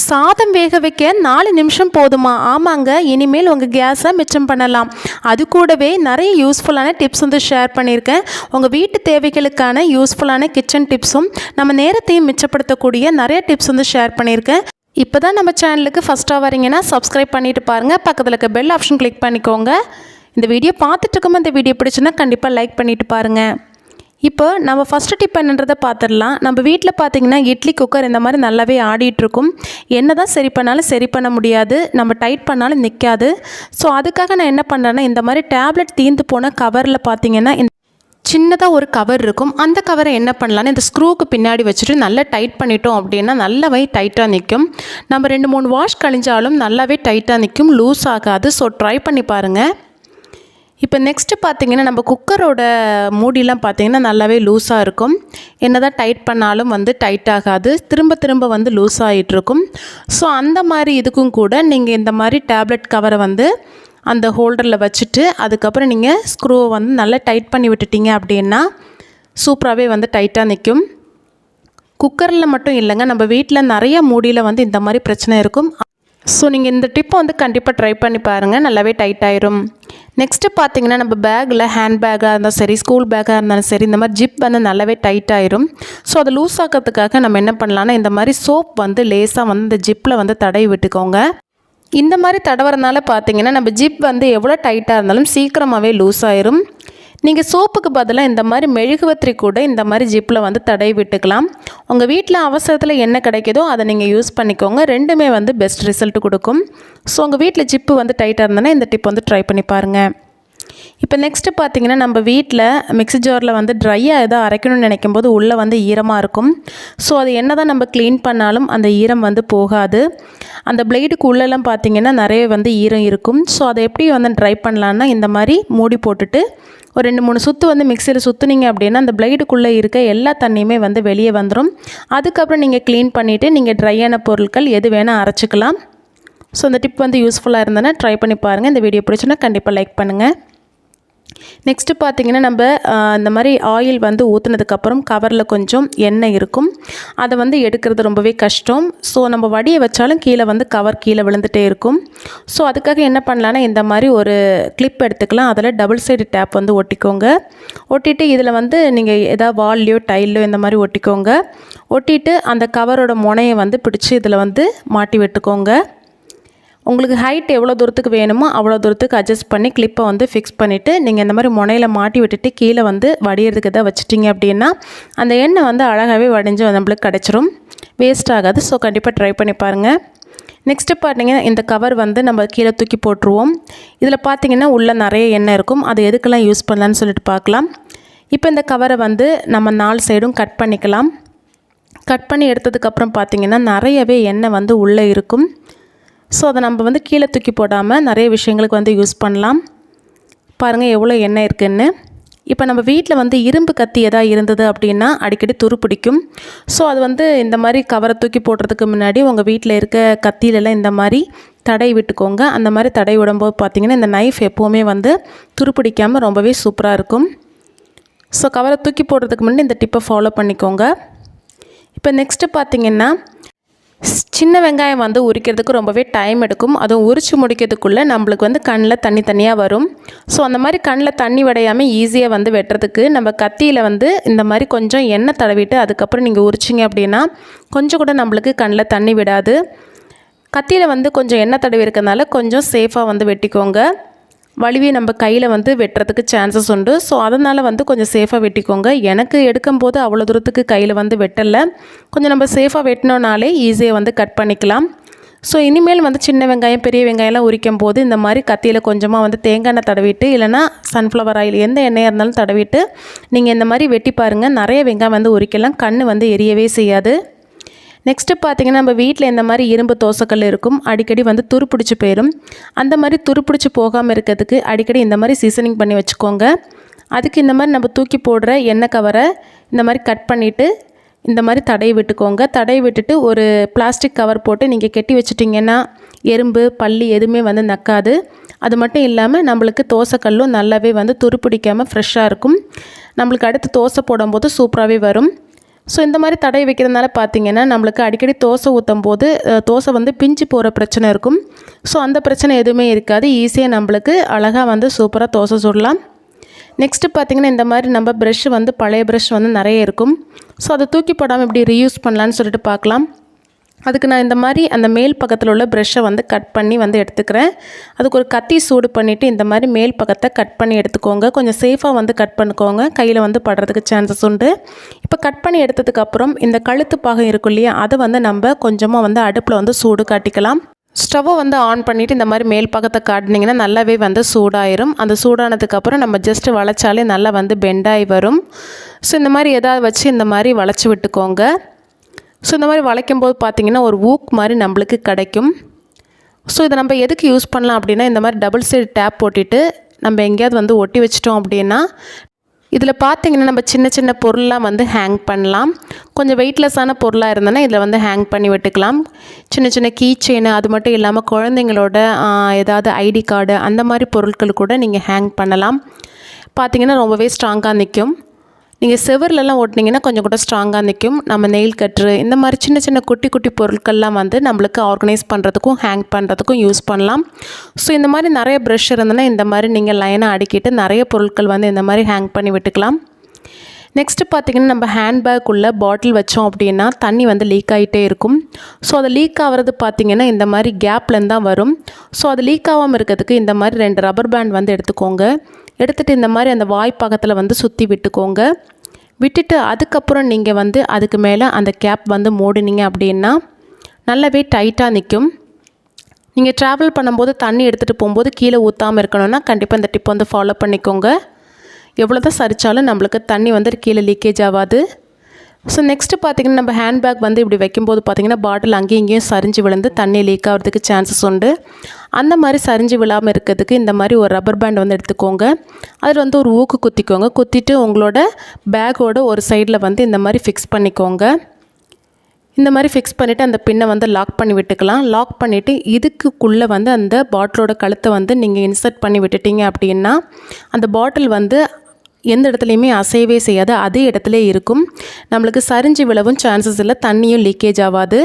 சாதம் வேக வைக்க 4 நிமிஷம் போதுமா? ஆமாங்க, இனிமேல் உங்கள் கேஸை மிச்சம் பண்ணலாம். அது கூடவே நிறைய யூஸ்ஃபுல்லான டிப்ஸ் வந்து ஷேர் பண்ணியிருக்கேன். உங்கள் வீட்டு தேவைகளுக்கான யூஸ்ஃபுல்லான கிச்சன் டிப்ஸும் நம்ம நேரத்தையும் மிச்சப்படுத்தக்கூடிய நிறைய டிப்ஸ் வந்து ஷேர் பண்ணியிருக்கேன். இப்போ தான் நம்ம சேனலுக்கு ஃபஸ்ட்டாக வரீங்கன்னா சப்ஸ்கிரைப் பண்ணிவிட்டு பாருங்கள். பக்கத்தில் இருக்க பெல் ஆப்ஷன் கிளிக் பண்ணிக்கோங்க. இந்த வீடியோ பார்த்துட்டு இருக்கும்போது இந்த வீடியோ பிடிச்சுன்னா கண்டிப்பாக லைக் பண்ணிவிட்டு பாருங்கள். இப்போ நம்ம ஃபஸ்ட்டு டிப் என்னன்றதை பார்த்துடலாம். நம்ம வீட்டில் பார்த்திங்கன்னா இட்லி குக்கர் இந்த மாதிரி நல்லாவே ஆடிட்டுருக்கும். என்ன தான் சரி பண்ணாலும் சரி பண்ண முடியாது, நம்ம டைட் பண்ணாலும் நிற்காது. ஸோ அதுக்காக நான் என்ன பண்ணுறேன்னா, இந்த மாதிரி டேப்லெட் தீர்ந்து போன கவரில் பார்த்திங்கன்னா சின்னதாக ஒரு கவர் இருக்கும். அந்த கவரை என்ன பண்ணலான்னு இந்த ஸ்க்ரூவுக்கு பின்னாடி வச்சுட்டு நல்லா டைட் பண்ணிட்டோம் அப்படின்னா நல்லாவே டைட்டாக நிற்கும். நம்ம 2-3 வாஷ் கழிஞ்சாலும் நல்லாவே டைட்டாக நிற்கும், லூஸ் ஆகாது. ஸோ ட்ரை பண்ணி பாருங்கள். இப்போ நெக்ஸ்ட்டு பார்த்திங்கன்னா, நம்ம குக்கரோட மூடிலாம் பார்த்திங்கன்னா நல்லாவே லூஸாக இருக்கும். என்ன தான் டைட் பண்ணாலும் வந்து டைட் ஆகாது, திரும்ப திரும்ப வந்து லூஸ் ஆகிட்டுருக்கும். ஸோ அந்த மாதிரி இதுக்கும் கூட நீங்கள் இந்த மாதிரி டேப்லெட் கவரை வந்து அந்த ஹோல்டரில் வச்சுட்டு அதுக்கப்புறம் நீங்கள் ஸ்க்ரூவை வந்து நல்லா டைட் பண்ணி விட்டுட்டீங்க அப்படின்னா சூப்பராகவே வந்து டைட்டாக நிற்கும். குக்கரில் மட்டும் இல்லைங்க, நம்ம வீட்டில் நிறைய மூடியில் வந்து இந்த மாதிரி பிரச்சனை இருக்கும். ஸோ நீங்கள் இந்த டிப்பை வந்து கண்டிப்பாக ட்ரை பண்ணி பாருங்கள், நல்லாவே டைட் ஆயிரும். நெக்ஸ்ட்டு பார்த்தீங்கன்னா, நம்ம பேக்கில் ஹேண்ட் பேக்காக இருந்தாலும் சரி, ஸ்கூல் பேக்காக இருந்தாலும் சரி, இந்த மாதிரி ஜிப் வந்து நல்லாவே டைட் ஆயிரும். ஸோ அதை லூஸ் ஆக்கிறதுக்காக நம்ம என்ன பண்ணலான்னா, இந்த மாதிரி சோப் வந்து லேசாக வந்து இந்த ஜிப்பில் வந்து தடவி விட்டுக்கோங்க. இந்த மாதிரி தடவுறதுனால பார்த்தீங்கன்னா, நம்ம ஜிப் வந்து எவ்வளோ டைட்டாக இருந்தாலும் சீக்கிரமாகவே லூஸ் ஆயிரும். நீங்கள் சோப்புக்கு பதிலாக இந்த மாதிரி மெழுகுவத்திரி கூட இந்த மாதிரி ஜிப்பில் வந்து தடவி விட்டுக்கலாம். உங்கள் வீட்டில் அவசரத்தில் என்ன கிடைக்குதோ அதை நீங்கள் யூஸ் பண்ணிக்கோங்க. ரெண்டுமே வந்து பெஸ்ட் ரிசல்ட் கொடுக்கும். ஸோ உங்கள் வீட்டில் ஜிப்பு வந்து டைட்டாக இருந்ததுன்னா இந்த டிப் வந்து ட்ரை பண்ணி பாருங்கள். இப்போ நெக்ஸ்ட்டு பார்த்தீங்கன்னா, நம்ம வீட்டில் மிக்ஸி ஜாரில் வந்து ட்ரையாக எதாவது அரைக்கணும்னு நினைக்கும் போது உள்ளே வந்து ஈரமாக இருக்கும். ஸோ அது என்ன தான் நம்ம க்ளீன் பண்ணாலும் அந்த ஈரம் வந்து போகாது. அந்த பிளேடுக்கு உள்ளெல்லாம் பார்த்திங்கன்னா நிறைய வந்து ஈரம் இருக்கும். ஸோ அதை எப்படி வந்து ட்ரை பண்ணலான்னா, இந்த மாதிரி மூடி போட்டுட்டு ஒரு 2-3 சுற்று வந்து மிக்சியில் சுற்றுனீங்க அப்படின்னா அந்த பிளேடுக்குள்ளே இருக்க எல்லா தண்ணியுமே வந்து வெளியே வந்துடும். அதுக்கப்புறம் நீங்கள் க்ளீன் பண்ணிவிட்டு நீங்கள் ட்ரையான பொருட்கள் எது வேணால் அரைச்சிக்கலாம். ஸோ இந்த டிப் வந்து யூஸ்ஃபுல்லாக இருந்ததுன்னா ட்ரை பண்ணி பாருங்கள். இந்த வீடியோ பிடிச்சுன்னா கண்டிப்பாக லைக் பண்ணுங்கள். நெக்ஸ்ட்டு பார்த்திங்கன்னா, நம்ம இந்த மாதிரி ஆயில் வந்து ஊற்றுனதுக்கப்புறம் கவரில் கொஞ்சம் எண்ணெய் இருக்கும். அதை வந்து எடுக்கிறது ரொம்பவே கஷ்டம். ஸோ நம்ம வடியை வச்சாலும் கீழே வந்து கவர் கீழே விழுந்துகிட்டே இருக்கும். ஸோ அதுக்காக என்ன பண்ணலான்னா, இந்த மாதிரி ஒரு கிளிப் எடுத்துக்கலாம். அதில் டபுள் சைடு டேப் வந்து ஒட்டிக்கோங்க. ஒட்டிட்டு இதில் வந்து நீங்கள் எதாவது வால்லையோ டைல்லையோ இந்த மாதிரி ஒட்டிக்கோங்க. ஒட்டிட்டு அந்த கவரோட முனையை வந்து பிடிச்சி இதில் வந்து மாட்டி விட்டுக்கோங்க. உங்களுக்கு ஹைட் எவ்வளோ தூரத்துக்கு வேணுமோ அவ்வளோ தூரத்துக்கு அட்ஜஸ்ட் பண்ணி கிளிப்பை வந்து ஃபிக்ஸ் பண்ணிவிட்டு நீங்கள் இந்த மாதிரி முனையில் மாட்டி விட்டுட்டு கீழே வந்து வடிகிறதுக்கு எதாவது வச்சுட்டிங்க அப்படின்னா அந்த எண்ணெய் வந்து அழகாகவே வடிஞ்சு நம்மளுக்கு கிடச்சிரும், வேஸ்ட் ஆகாது. ஸோ கண்டிப்பாக ட்ரை பண்ணி பாருங்கள். நெக்ஸ்ட்டு பார்த்தீங்கன்னா, இந்த கவர் வந்து நம்ம கீழே தூக்கி போட்டுருவோம். இதில் பார்த்திங்கன்னா உள்ளே நிறைய எண்ணெய் இருக்கும். அது எதுக்கெல்லாம் யூஸ் பண்ணலான்னு சொல்லிட்டு பார்க்கலாம். இப்போ இந்த கவரை வந்து நம்ம 4 சைடும் கட் பண்ணிக்கலாம். கட் பண்ணி எடுத்ததுக்கப்புறம் பார்த்திங்கன்னா நிறையவே எண்ணெய் வந்து உள்ளே இருக்கும். ஸோ அதை நம்ம வந்து கீழே தூக்கி போடாமல் நிறைய விஷயங்களுக்கு வந்து யூஸ் பண்ணலாம். பாருங்கள் எவ்வளோ எண்ணெய் இருக்குதுன்னு. இப்போ நம்ம வீட்டில் வந்து இரும்பு கத்தி எதாவது இருந்தது அப்படின்னா அடிக்கடி துரு பிடிக்கும். ஸோ அது வந்து இந்த மாதிரி கவரை தூக்கி போடுறதுக்கு முன்னாடி உங்கள் வீட்டில் இருக்க கத்தியிலலாம் இந்த மாதிரி தடவி விட்டுக்கோங்க. அந்த மாதிரி தடவி விடும்போது பார்த்திங்கன்னா இந்த நைஃப் எப்போவுமே வந்து துரு பிடிக்காமல் ரொம்பவே சூப்பராக இருக்கும். ஸோ கவரை தூக்கி போடுறதுக்கு முன்னாடி இந்த டிப்பை ஃபாலோ பண்ணிக்கோங்க. இப்போ நெக்ஸ்ட்டு பார்த்திங்கன்னா, சின்ன வெங்காயம் வந்து உரிக்கிறதுக்கு ரொம்பவே டைம் எடுக்கும். அதுவும் உரித்து முடிக்கிறதுக்குள்ளே நம்மளுக்கு வந்து கண்ணில் தனியாக வரும். ஸோ அந்த மாதிரி கண்ணில் தண்ணி வடையாமல் ஈஸியாக வந்து வெட்டுறதுக்கு நம்ம கத்தியில் வந்து இந்த மாதிரி கொஞ்சம் எண்ணெய் தடவிட்டு அதுக்கப்புறம் நீங்கள் உரிச்சிங்க அப்படின்னா கொஞ்சம் கூட நம்மளுக்கு கண்ணில் தண்ணி விடாது. கத்தியில் வந்து கொஞ்சம் எண்ணெய் தடவி இருக்கிறதுனால கொஞ்சம் சேஃபாக வந்து வெட்டிக்கோங்க. வலிவி நம்ம கையில் வந்து வெட்டுறதுக்கு சான்சஸ் உண்டு. ஸோ அதனால் வந்து கொஞ்சம் சேஃபாக வெட்டிக்கோங்க. எனக்கு எடுக்கும்போது அவ்வளோ தூரத்துக்கு கையில் வந்து வெட்டலை. கொஞ்சம் நம்ம சேஃபாக வெட்டினோனாலே ஈஸியாக வந்து கட் பண்ணிக்கலாம். ஸோ இனிமேல் வந்து சின்ன வெங்காயம் பெரிய வெங்காயம்லாம் உரிக்கும் போது இந்த மாதிரி கத்தியில் கொஞ்சமாக வந்து தேங்காய் எண்ணெய் தடவிட்டு இல்லைனா சன்ஃப்ளவர் ஆயில் எந்த எண்ணெயாக இருந்தாலும் தடவிட்டு நீங்கள் இந்த மாதிரி வெட்டி பாருங்கள். நிறைய வெங்காயம் வந்து உரிக்கலாம், கண் வந்து எரியவே செய்யாது. நெக்ஸ்ட்டு பார்த்திங்கன்னா, நம்ம வீட்டில் இந்த மாதிரி இரும்பு தோசைக்கல் இருக்கும். அடிக்கடி வந்து துருப்பிடிச்சி போயிடும். அந்த மாதிரி துருப்பிடிச்சி போகாமல் இருக்கிறதுக்கு அடிக்கடி இந்த மாதிரி சீசனிங் பண்ணி வச்சுக்கோங்க. அதுக்கு இந்த மாதிரி நம்ம தூக்கி போடுற எண்ணெய் கவரை இந்த மாதிரி கட் பண்ணிவிட்டு இந்த மாதிரி தடவி விட்டுக்கோங்க. தடவி விட்டுட்டு ஒரு பிளாஸ்டிக் கவர் போட்டு நீங்கள் கெட்டி வச்சுட்டிங்கன்னா எறும்பு பல்லி எதுவுமே வந்து நக்காது. அது மட்டும் இல்லாமல் நம்மளுக்கு தோசைக்கல்லும் நல்லாவே வந்து துருப்பிடிக்காமல் ஃப்ரெஷ்ஷாக இருக்கும். நம்மளுக்கு அடுத்து தோசை போடும்போது சூப்பராகவே வரும். ஸோ இந்த மாதிரி தடவி வைக்கிறதுனால பார்த்திங்கன்னா நம்மளுக்கு அடிக்கடி தோசை ஊற்றும் போது தோசை வந்து பிஞ்சு போகிற பிரச்சனை இருக்கும். ஸோ அந்த பிரச்சனை எதுவுமே இருக்காது. ஈஸியாக நம்மளுக்கு அழகாக வந்து சூப்பராக தோசை சுடலாம். நெக்ஸ்ட்டு பார்த்திங்கன்னா இந்த மாதிரி நம்ம ப்ரெஷ் வந்து பழைய ப்ரெஷ் வந்து நிறைய இருக்கும். ஸோ அதை தூக்கி போடாமல் இப்படி ரீயூஸ் பண்ணலான்னு சொல்லிட்டு பார்க்கலாம். அதுக்கு நான் இந்த மாதிரி அந்த மேல் பக்கத்தில் உள்ள ப்ரெஷ்ஷை வந்து கட் பண்ணி வந்து எடுத்துக்கிறேன். அதுக்கு ஒரு கத்தி சூடு பண்ணிவிட்டு இந்த மாதிரி மேல் பக்கத்தை கட் பண்ணி எடுத்துக்கோங்க. கொஞ்சம் சேஃபாக வந்து கட் பண்ணிக்கோங்க, கையில் வந்து படுறதுக்கு சான்சஸ் உண்டு. இப்போ கட் பண்ணி எடுத்ததுக்கப்புறம் இந்த கழுத்து பாகம் இருக்கும் இல்லையா, அதை வந்து நம்ம கொஞ்சமாக வந்து அடுப்பில் வந்து சூடு காட்டிக்கலாம். ஸ்டவ்வை வந்து ஆன் பண்ணிவிட்டு இந்த மாதிரி மேல் பக்கத்தை காட்டினீங்கன்னா நல்லாவே வந்து சூடாயிரும். அந்த சூடானதுக்கப்புறம் நம்ம ஜஸ்ட்டு வளைச்சாலே நல்லா வந்து பெண்டாகி வரும். ஸோ இந்த மாதிரி எதாவது வச்சு இந்த மாதிரி வளைச்சி விட்டுக்கோங்க. ஸோ இந்த மாதிரி வளைக்கும்போது பார்த்திங்கன்னா ஒரு ஊக் மாதிரி நம்மளுக்கு கிடைக்கும். ஸோ இதை நம்ம எதுக்கு யூஸ் பண்ணலாம் அப்படின்னா, இந்த மாதிரி டபுள் சைடு டேப் போட்டுட்டு நம்ம எங்கேயாவது வந்து ஒட்டி வச்சிட்டோம் அப்படின்னா இதில் பார்த்திங்கன்னா நம்ம சின்ன சின்ன பொருள்லாம் வந்து ஹேங் பண்ணலாம். கொஞ்சம் வெயிட்லெஸ்ஸான பொருளாக இருந்ததுன்னா இதில் வந்து ஹேங் பண்ணி விட்டுக்கலாம். சின்ன சின்ன கீ செயின், அது மட்டும் இல்லாமல் குழந்தைங்களோட ஏதாவது ஐடி கார்டு அந்த மாதிரி பொருட்கள் கூட நீங்கள் ஹேங் பண்ணலாம். பார்த்திங்கன்னா ரொம்பவே ஸ்ட்ராங்காக நிற்கும். நீங்கள் செவர்லலாம் ஓட்டினீங்கன்னா கொஞ்சம் கூட ஸ்ட்ராங்காக நிற்கும். நம்ம நெயில் கட்ரு இந்த மாதிரி சின்ன சின்ன குட்டி குட்டி பொருட்கள்லாம் வந்து நம்மளுக்கு ஆர்கனைஸ் பண்ணுறதுக்கும் ஹேங் பண்ணுறதுக்கும் யூஸ் பண்ணலாம். ஸோ இந்த மாதிரி நிறைய ப்ரஷ் இருந்ததுன்னா இந்த மாதிரி நீங்கள் லைனாக அடுக்கிட்டு நிறைய பொருட்கள் வந்து இந்த மாதிரி ஹேங் பண்ணி விட்டுக்கலாம். நெக்ஸ்ட்டு பார்த்திங்கன்னா நம்ம ஹேண்ட்பேக் உள்ள பாட்டில் வச்சோம் அப்படின்னா தண்ணி வந்து லீக் ஆகிட்டே இருக்கும். ஸோ அது லீக் ஆகிறது பார்த்திங்கன்னா இந்த மாதிரி கேப்லேருந்து தான் வரும். ஸோ அது லீக் ஆகாமல் இருக்கிறதுக்கு இந்த மாதிரி 2 ரப்பர் பேண்ட் வந்து எடுத்துக்கோங்க. எடுத்துகிட்டு இந்த மாதிரி அந்த வாய் பக்கத்தில் வந்து சுற்றி விட்டுக்கோங்க. விட்டுட்டு அதுக்கப்புறம் நீங்கள் வந்து அதுக்கு மேலே அந்த கேப் வந்து மூடினீங்க அப்படின்னா நல்லாவே டைட்டாக நிற்கும். நீங்கள் ட்ராவல் பண்ணும்போது தண்ணி எடுத்துகிட்டு போகும்போது கீழே ஊற்றாமல் இருக்கணும்னா கண்டிப்பாக இந்த டிப் வந்து ஃபாலோ பண்ணிக்கோங்க. எவ்வளோ தான் சரித்தாலும் நம்மளுக்கு தண்ணி வந்து கீழே லீக்கேஜ் ஆகாது. ஸோ நெக்ஸ்ட்டு பார்த்திங்கன்னா நம்ம ஹேண்ட்பேக் வந்து இப்படி வைக்கும்போது பார்த்திங்கன்னா பாட்டில் அங்கேயும் இங்கேயும் சரிஞ்சு விழுந்து தண்ணி லீக் ஆகிறதுக்கு சான்சஸ் உண்டு. அந்த மாதிரி சரிஞ்சு விழாமல் இருக்கிறதுக்கு இந்த மாதிரி ஒரு ரப்பர் பேண்ட் வந்து எடுத்துக்கோங்க. அதில் வந்து ஒரு ஊக்கு குத்திக்கோங்க. குத்திட்டு உங்களோட பேக்கோட ஒரு சைடில் வந்து இந்த மாதிரி ஃபிக்ஸ் பண்ணிக்கோங்க. இந்த மாதிரி ஃபிக்ஸ் பண்ணிவிட்டு அந்த பின்னை வந்து லாக் பண்ணி விட்டுக்கலாம். லாக் பண்ணிவிட்டு இதுக்குள்ளே வந்து அந்த பாட்டிலோட கழுத்தை வந்து நீங்கள் இன்சர்ட் பண்ணி விட்டுட்டீங்க அப்படின்னா அந்த பாட்டில் வந்து எந்த இடத்துலையுமே அசையவே செய்யாது, அதே இடத்துல இருக்கும். நம்மளுக்கு சரிஞ்சு விழவும் சான்சஸ் இல்லை, தண்ணியும் லீக்கேஜ் ஆகாது.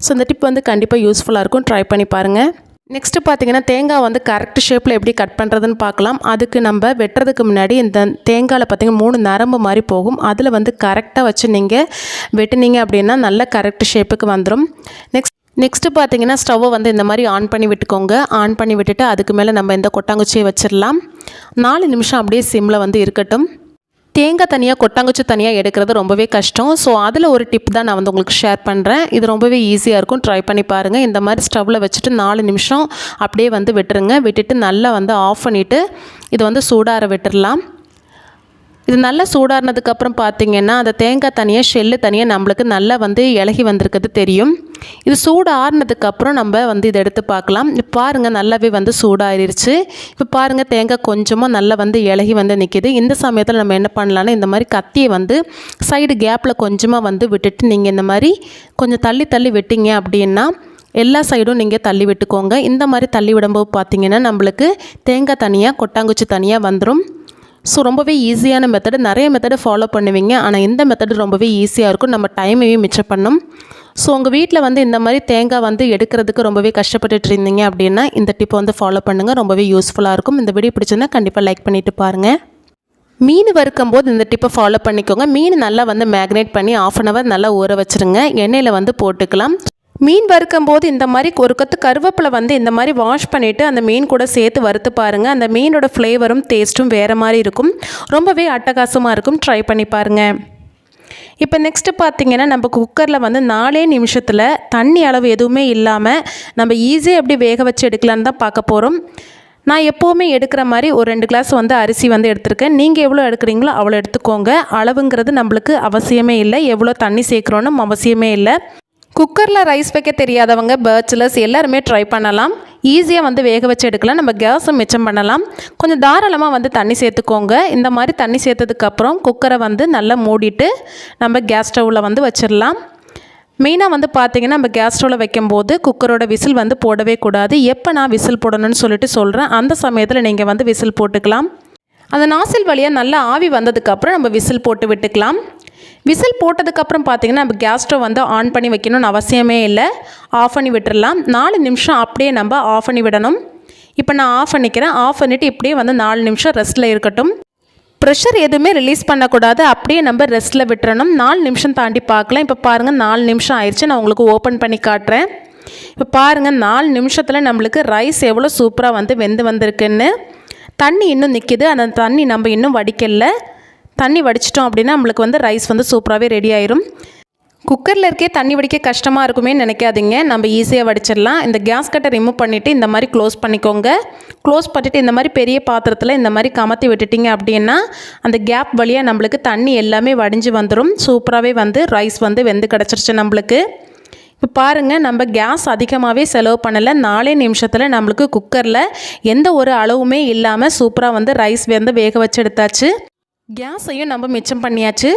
ஸோ இந்த டிப் வந்து கண்டிப்பாக யூஸ்ஃபுல்லாக இருக்கும், ட்ரை பண்ணி பாருங்கள். நெக்ஸ்ட்டு பார்த்திங்கன்னா தேங்காய் வந்து கரெக்ட் ஷேப்பில் எப்படி கட் பண்ணுறதுன்னு பார்க்கலாம். அதுக்கு நம்ம வெட்டுறதுக்கு முன்னாடி இந்த தேங்காயில் பார்த்திங்கன்னா 3 நரம்பு மாதிரி போகும். அதில் வந்து கரெக்டாக வச்சு நீங்கள் வெட்டினீங்க அப்படின்னா நல்ல கரெக்ட் ஷேப்புக்கு வந்துடும். நெக்ஸ்ட்டு பார்த்திங்கன்னா ஸ்டவ்வை வந்து இந்த மாதிரி ஆன் பண்ணி விட்டுக்கோங்க. ஆன் பண்ணி விட்டுட்டு அதுக்கு மேலே நம்ம இந்த கொட்டாங்குச்சியை வச்சிடலாம். 4 நிமிஷம் அப்படியே சிம்மில் வந்து இருக்கட்டும். தேங்காய் தனியாக கொட்டாங்குச்சி தனியாக எடுக்கிறது ரொம்பவே கஷ்டம். ஸோ அதில் ஒரு டிப் தான் நான் வந்து உங்களுக்கு ஷேர் பண்ணுறேன். இது ரொம்பவே ஈஸியாக இருக்கும், ட்ரை பண்ணி பாருங்கள். இந்த மாதிரி ஸ்டவ்வில் வச்சுட்டு 4 நிமிஷம் அப்படியே வந்து விட்டுருங்க. விட்டுட்டு நல்லா வந்து ஆஃப் பண்ணிவிட்டு இது வந்து சூடார விட்டுடலாம். இது நல்லா சூடானதுக்கப்புறம் பார்த்திங்கன்னா அந்த தேங்காய் தனியாக ஷெல்லு தனியாக நம்மளுக்கு நல்லா வந்து இலகி வந்திருக்கிறது தெரியும். இது சூடு ஆறுனதுக்கப்புறம் நம்ம வந்து இதை எடுத்து பார்க்கலாம். இப்போ பாருங்கள் நல்லாவே வந்து சூடாகிருச்சு. இப்போ பாருங்கள் தேங்காய் கொஞ்சமாக நல்லா வந்து இலகி வந்து நிற்கிது. இந்த சமயத்தில் நம்ம என்ன பண்ணலான்னா இந்த மாதிரி கத்தியை வந்து சைடு கேப்பில் கொஞ்சமாக வந்து விட்டுட்டு நீங்கள் இந்த மாதிரி கொஞ்சம் தள்ளி தள்ளி விட்டீங்க அப்படின்னா எல்லா சைடும் நீங்கள் தள்ளி விட்டுக்கோங்க. இந்த மாதிரி தள்ளி விடும்போது பார்த்திங்கன்னா நம்மளுக்கு தேங்காய் தனியாக கொட்டாங்குச்சி தனியாக வந்துடும். ஸோ ரொம்பவே ஈஸியான மெத்தடு, நிறைய மெத்தடு ஃபாலோ பண்ணுவீங்க. ஆனால் இந்த மெத்தடு ரொம்பவே ஈஸியாக இருக்கும், நம்ம டைமையும் மிச்சம் பண்ணும். ஸோ உங்கள் வீட்டில் வந்து இந்த மாதிரி தேங்காய் வந்து எடுக்கிறதுக்கு ரொம்பவே கஷ்டப்பட்டுட்டு இருந்தீங்க அப்படின்னா இந்த டிப்பை வந்து ஃபாலோ பண்ணுங்கள், ரொம்பவே யூஸ்ஃபுல்லாக இருக்கும். இந்த வீடியோ பிடிச்சிருந்தா கண்டிப்பாக லைக் பண்ணிவிட்டு பாருங்கள். மீன் வறுக்கும் போது இந்த டிப்பை ஃபாலோ பண்ணிக்கோங்க. மீன் நல்லா வந்து மேக்னேட் பண்ணி 1/2 hour நல்லா ஊற வச்சுருங்க. எண்ணெயில் வந்து போட்டுக்கலாம். மீன் வறுக்கும் போது இந்த மாதிரி ஒரு கொத்து கருவேப்பிலை வந்து இந்த மாதிரி வாஷ் பண்ணிவிட்டு அந்த மீன் கூட சேர்த்து வறுத்து பாருங்கள். அந்த மீனோட ஃப்ளேவரும் டேஸ்ட்டும் வேறு மாதிரி இருக்கும், ரொம்பவே அட்டகாசமாக இருக்கும், ட்ரை பண்ணி பாருங்கள். இப்போ நெக்ஸ்ட்டு பார்த்திங்கன்னா நம்ம குக்கரில் வந்து 4 நிமிஷத்தில் தண்ணி அளவு எதுவுமே இல்லாமல் நம்ம ஈஸியாக எப்படி வேக வச்சு எடுக்கலான்னு தான் பார்க்க போகிறோம். நான் எப்போவுமே எடுக்கிற மாதிரி ஒரு 2 கிளாஸ் வந்து அரிசி வந்து எடுத்திருக்கேன். நீங்கள் எவ்வளோ எடுக்கிறீங்களோ அவ்வளோ எடுத்துக்கோங்க. அளவுங்கிறது நம்மளுக்கு அவசியமே இல்லை, எவ்வளோ தண்ணி சேர்க்குறோன்னு அவசியமே இல்லை. குக்கரில் ரைஸ் வைக்க தெரியாதவங்க, பேச்சுலர்ஸ் எல்லாருமே ட்ரை பண்ணலாம். ஈஸியாக வந்து வேக வச்சு எடுக்கலாம், நம்ம கேஸை மிச்சம் பண்ணலாம். கொஞ்சம் தாராளமாக வந்து தண்ணி சேர்த்துக்கோங்க. இந்த மாதிரி தண்ணி சேர்த்ததுக்கப்புறம் குக்கரை வந்து நல்லா மூடிட்டு நம்ம கேஸ் ஸ்டவ்வில் வந்து வச்சிடலாம். மெயினாக வந்து பார்த்திங்கன்னா நம்ம கேஸ் ஸ்டவ்வில் வைக்கும்போது குக்கரோட விசில் வந்து போடவே கூடாது. எப்போ நான் விசில் போடணும்னு சொல்லிட்டு சொல்கிறேன், அந்த சமயத்தில் நீங்கள் வந்து விசில் போட்டுக்கலாம். அந்த நாசில் வழியாக நல்லா ஆவி வந்ததுக்கப்புறம் நம்ம விசில் போட்டு விட்டுக்கலாம். விசில் போட்டதுக்கப்புறம் பார்த்திங்கன்னா நம்ம கேஸ் ஸ்டவ் வந்து ஆன் பண்ணி வைக்கணும்னு அவசியமே இல்லை. ஆஃப் பண்ணி விட்டுடலாம். 4 நிமிஷம் அப்படியே நம்ம ஆஃப் பண்ணி விடணும். இப்போ நான் ஆஃப் பண்ணிக்கிறேன். ஆஃப் பண்ணிவிட்டு இப்படியே வந்து 4 நிமிஷம் ரெஸ்ட்டில் இருக்கட்டும். ப்ரெஷர் எதுவுமே ரிலீஸ் பண்ணக்கூடாது. அப்படியே நம்ம ரெஸ்ட்டில் விட்டுறணும். 4 நிமிஷம் தாண்டி பார்க்கலாம். இப்போ பாருங்கள் 4 நிமிஷம் ஆயிடுச்சு. நான் உங்களுக்கு ஓப்பன் பண்ணி காட்டுறேன். இப்போ பாருங்கள் 4 நிமிஷத்தில் நம்மளுக்கு ரைஸ் எவ்வளோ சூப்பராக வந்து வெந்து வந்திருக்குன்னு. தண்ணி இன்னும் நிற்கிது. அந்த தண்ணி நம்ம இன்னும் வடிக்கல. தண்ணி வடிச்சிட்டோம் அப்படின்னா நம்மளுக்கு வந்து ரைஸ் வந்து சூப்பராகவே ரெடி ஆயிரும். குக்கரில் இருக்கே தண்ணி வடிக்க கஷ்டமாக இருக்குமே நினைக்காதீங்க. நம்ம ஈஸியாக வடிச்சிடலாம். இந்த கேஸ் கட்டை ரிமூவ் பண்ணிவிட்டு இந்த மாதிரி க்ளோஸ் பண்ணிக்கோங்க. க்ளோஸ் பண்ணிவிட்டு இந்த மாதிரி பெரிய பாத்திரத்தில் இந்த மாதிரி கமத்தி விட்டுட்டிங்க அப்படின்னா அந்த கேப் வழியாக நம்மளுக்கு தண்ணி எல்லாமே வடிஞ்சு வந்துடும். சூப்பராகவே வந்து ரைஸ் வந்து வெந்து கிடச்சிருச்சு நம்மளுக்கு. இப்போ பாருங்கள் நம்ம கேஸ் அதிகமாகவே செலவு பண்ணலை. 4 நிமிஷத்தில் நம்மளுக்கு குக்கரில் எந்த ஒரு அளவுமே இல்லாமல் சூப்பராக வந்து ரைஸ் வந்து வேக வச்சு எடுத்தாச்சு. கேஸையும் நம்ம மிச்சம் பண்ணியாச்சு.